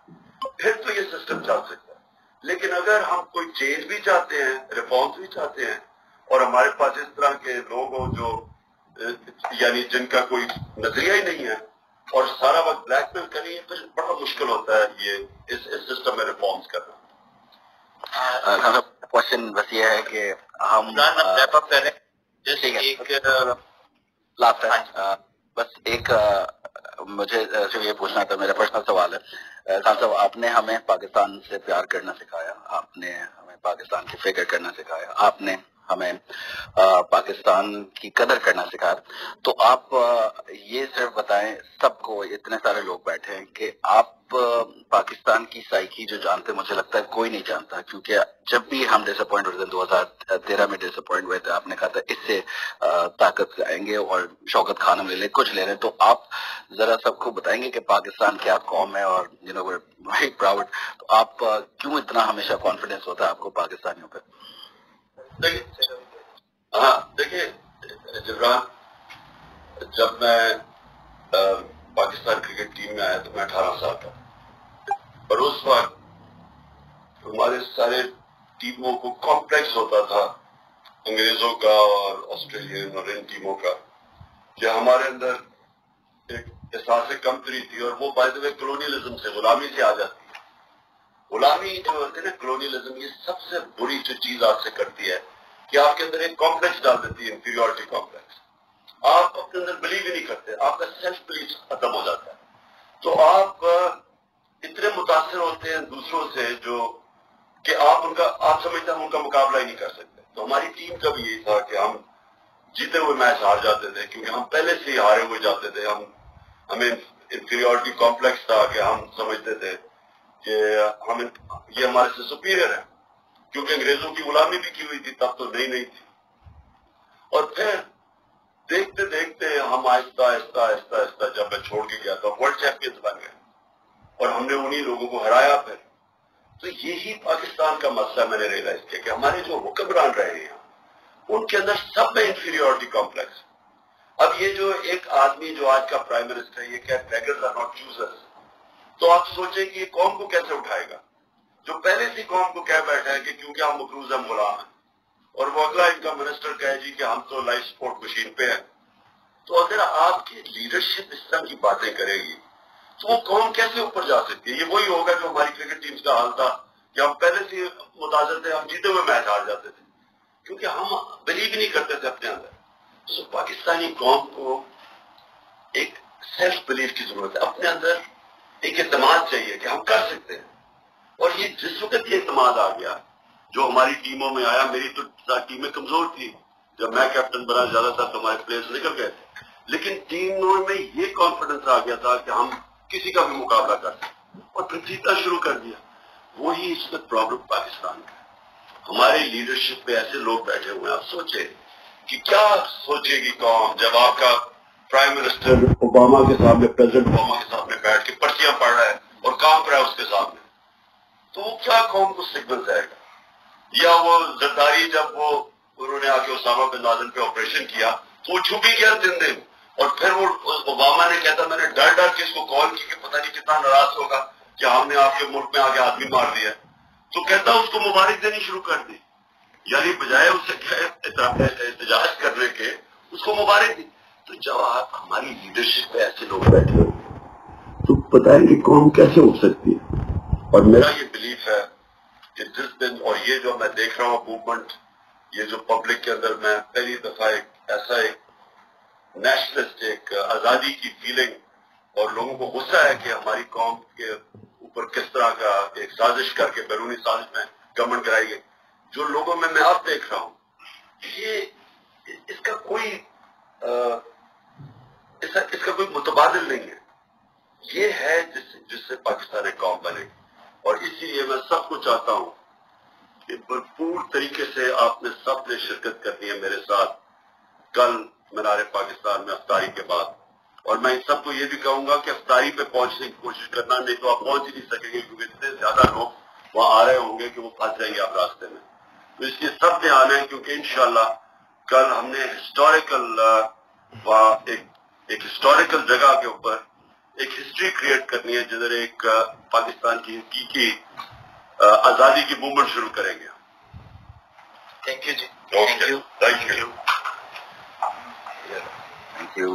پھر تو یہ سسٹم چل سکتا ہے. لیکن اگر ہم کوئی چینج بھی چاہتے ہیں، ریفارمز بھی چاہتے ہیں، اور ہمارے پاس اس طرح کے لوگ ہوں جو یعنی جن کا کوئی نظریہ ہی نہیں ہے اور سارا وقت بلیک میل کریں، پھر بڑا مشکل ہوتا ہے یہ اس سسٹم میں ریفارمز کرنا. کوشچن بس یہ ہے کہ ہم ریپ اپ کریں. بس ایک مجھے صرف یہ پوچھنا تھا، میرا پرسنل سوال ہے. خان صاحب، آپ نے ہمیں پاکستان سے پیار کرنا سکھایا، آپ نے ہمیں پاکستان کی فکر کرنا سکھایا، آپ نے ہمیں پاکستان کی قدر کرنا سکھایا. تو آپ یہ صرف بتائیں، سب کو، اتنے سارے لوگ بیٹھے ہیں، کہ آپ پاکستان کی سائیکی جو جانتے، مجھے لگتا ہے کوئی نہیں جانتا، کیونکہ جب بھی ہم ڈس اپوائنٹ ہوئے تھے 2013 میں ڈس اپوائنٹ ہوئے تھے، آپ نے کہا تھا اس سے طاقت آئیں گے اور شوکت خان لے لیں، کچھ لے لیں. تو آپ ذرا سب کو بتائیں گے کہ پاکستان کیا قوم ہے اور ویری پراؤڈ. تو آپ کیوں اتنا ہمیشہ کانفیڈینس ہوتا ہے آپ کو پاکستانیوں پہ؟ دیکھیے جبران، جب میں پاکستان کرکٹ ٹیم میں آیا تو میں 18 سال کا، اور اس وقت ہمارے سارے ٹیموں کو کمپلیکس ہوتا تھا انگریزوں کا اور آسٹریلین اور ان ٹیموں کا، کہ ہمارے اندر ایک احساس کمتری تھی، اور وہ بائی دا وے کلونیلزم سے، غلامی سے آ جاتی ہے. غلامی جو ہوتی ہے نا، کلونیلزم، یہ سب سے بری جو چیز آپ سے کرتی ہے کہ آپ کے اندر ایک کمپلیکس ڈال دیتی ہے، انفیریورٹی کمپلیکس. آپ اپنے اندر بلیو ہی نہیں کرتے، آپ کا سیلف بلیف ختم ہو جاتا ہے. تو آپ اتنے متاثر ہوتے ہیں دوسروں سے جو کہ آپ سمجھتے ہیں ان کا مقابلہ ہی نہیں کر سکتے. تو ہماری ٹیم کا بھی یہی تھا کہ ہم جیتے ہوئے میچ ہار جاتے تھے، کیونکہ ہم پہلے سے ہی ہارے ہوئے جاتے تھے. ہمیں انفیریورٹی کمپلیکس تھا کہ ہم سمجھتے تھے کہ یہ ہمارے سے سپیریئر ہے، کیونکہ انگریزوں کی غلامی بھی کی ہوئی تھی، تب تو نہیں تھی. اور پھر دیکھتے دیکھتے ہم آہستہ آہستہ آہستہ آہستہ جب میں چھوڑ کے گیا تو ورلڈ چیمپئنز بن گئے اور ہم نے انہی لوگوں کو ہرایا. پھر تو یہی پاکستان کا مسئلہ میں نے ریئلائز کیا کہ ہمارے جو حکمران رہے ہیں ان کے اندر سب میں انفیریورٹی کمپلیکس. اب یہ جو ایک آدمی جو آج کا پرائم منسٹر ہے، یہ کہ بیگرز آر ناٹ چوزرز، تو آپ سوچیں کہ یہ قوم کو کیسے اٹھائے گا، جو پہلے سے قوم کو کہہ بیٹھا ہے کہ کیونکہ ہم مقروض ہم غلام ہیں، اور وہ اگلا ان کا منسٹر کہے جی کہ ہم تو لائف سپورٹ مشین پہ ہیں. تو اگر آپ کی لیڈرشپ اس طرح کی باتیں کرے گی تو وہ قوم کیسے اوپر جا سکتی ہے؟ یہ وہی ہوگا جو ہماری کرکٹ ٹیمز کا حال تھا کہ ہم پہلے سے متاثر تھے، ہم جیتے ہوئے میچ ہار جاتے تھے کیونکہ ہم بلیو نہیں کرتے تھے اپنے اندر. تو پاکستانی قوم کو ایک سیلف بلیف کی ضرورت ہے، اپنے اندر ایک اعتماد چاہیے کہ ہم کر سکتے ہیں. اور یہ جس وقت یہ اعتماد آ گیا جو ہماری ٹیموں میں آیا، میری تو ٹیمیں کمزور تھی، جب میں کیپٹن بنا زیادہ تھا تو ہمارے پلیئرز نکل گئے تھے، لیکن ٹیموں میں یہ کانفیڈنس آ گیا تھا کہ ہم کسی کا بھی مقابلہ کر سکتے اور پھر جیتنا شروع کر دیا. وہی اس میں پرابلم پاکستان کا، ہمارے لیڈرشپ پہ ایسے لوگ بیٹھے ہوئے ہیں. آپ سوچیں کہ کیا سوچے گی قوم جب آپ کا پرائم منسٹر اوباما کے سامنے، پریزیڈنٹ اوباما کے سامنے بیٹھ کے پرچیاں پڑھ رہا ہے اور کانپ رہا ہے اس کے سامنے، تو وہ کیا قوم کو سگنل دے گا؟ یا وہ زرداری جب انہوں نے آ کے اسامہ بن لادن پہ آپریشن کیا تو وہ چھپ ہی گیا 3 دن، اور پھر وہ اوباما نے کہتا میں نے ڈر ڈر کے اس کو کال کی کہ پتہ نہیں کتنا ناراض ہوگا کہ ہم نے آپ کے ملک میں آ کے آدمی مار دیا، تو کہتا اس کو مبارک دینی شروع کر دی. یعنی بجائے اسے احتجاج کرنے کے اس کو مبارک دی. تو جب آپ ہماری لیڈرشپ پہ ایسے لوگ بیٹھے ہو تو بتائیں کہ قوم کیسے اٹھ سکتی ہے. اور میرا یہ بلیف ہے کہ جس دن، اور یہ جو میں دیکھ رہا ہوں موومنٹ، یہ جو پبلک کے اندر میں پہلی دفعہ ایسا ایک نیشنلسٹ، ایک آزادی کی فیلنگ، اور لوگوں کو غصہ ہے کہ ہماری قوم کے اوپر کس طرح کا ایک سازش کر کے، بیرونی سازش میں گورنمنٹ کرائی گئی، جو لوگوں میں اب دیکھ رہا ہوں، یہ اس کا کوئی متبادل نہیں ہے. یہ ہے جس سے پاکستان ایک قوم بنے. اور اسی لیے میں سب کو چاہتا ہوں کہ بھرپور طریقے سے آپ نے سب نے شرکت کرنی ہے میرے ساتھ کل مینار پاکستان میں افطاری کے بعد. اور میں ان سب کو یہ بھی کہوں گا کہ افطاری پہ پہنچنے کی کوشش کرنا، نہیں تو آپ پہنچ ہی نہیں سکیں گے، کیونکہ اتنے زیادہ لوگ وہاں آ رہے ہوں گے کہ وہ پھنس جائیں گے آپ راستے میں. تو اس لیے سب نے آنا ہے، کیونکہ انشاءاللہ کل ہم نے ایک ہسٹوریکل جگہ کے اوپر ایک ہسٹری کریٹ کرنی ہے، جدھر ایک پاکستان کی حقیقی آزادی کی موومنٹ شروع کریں گے. Thank you ji. Thank you.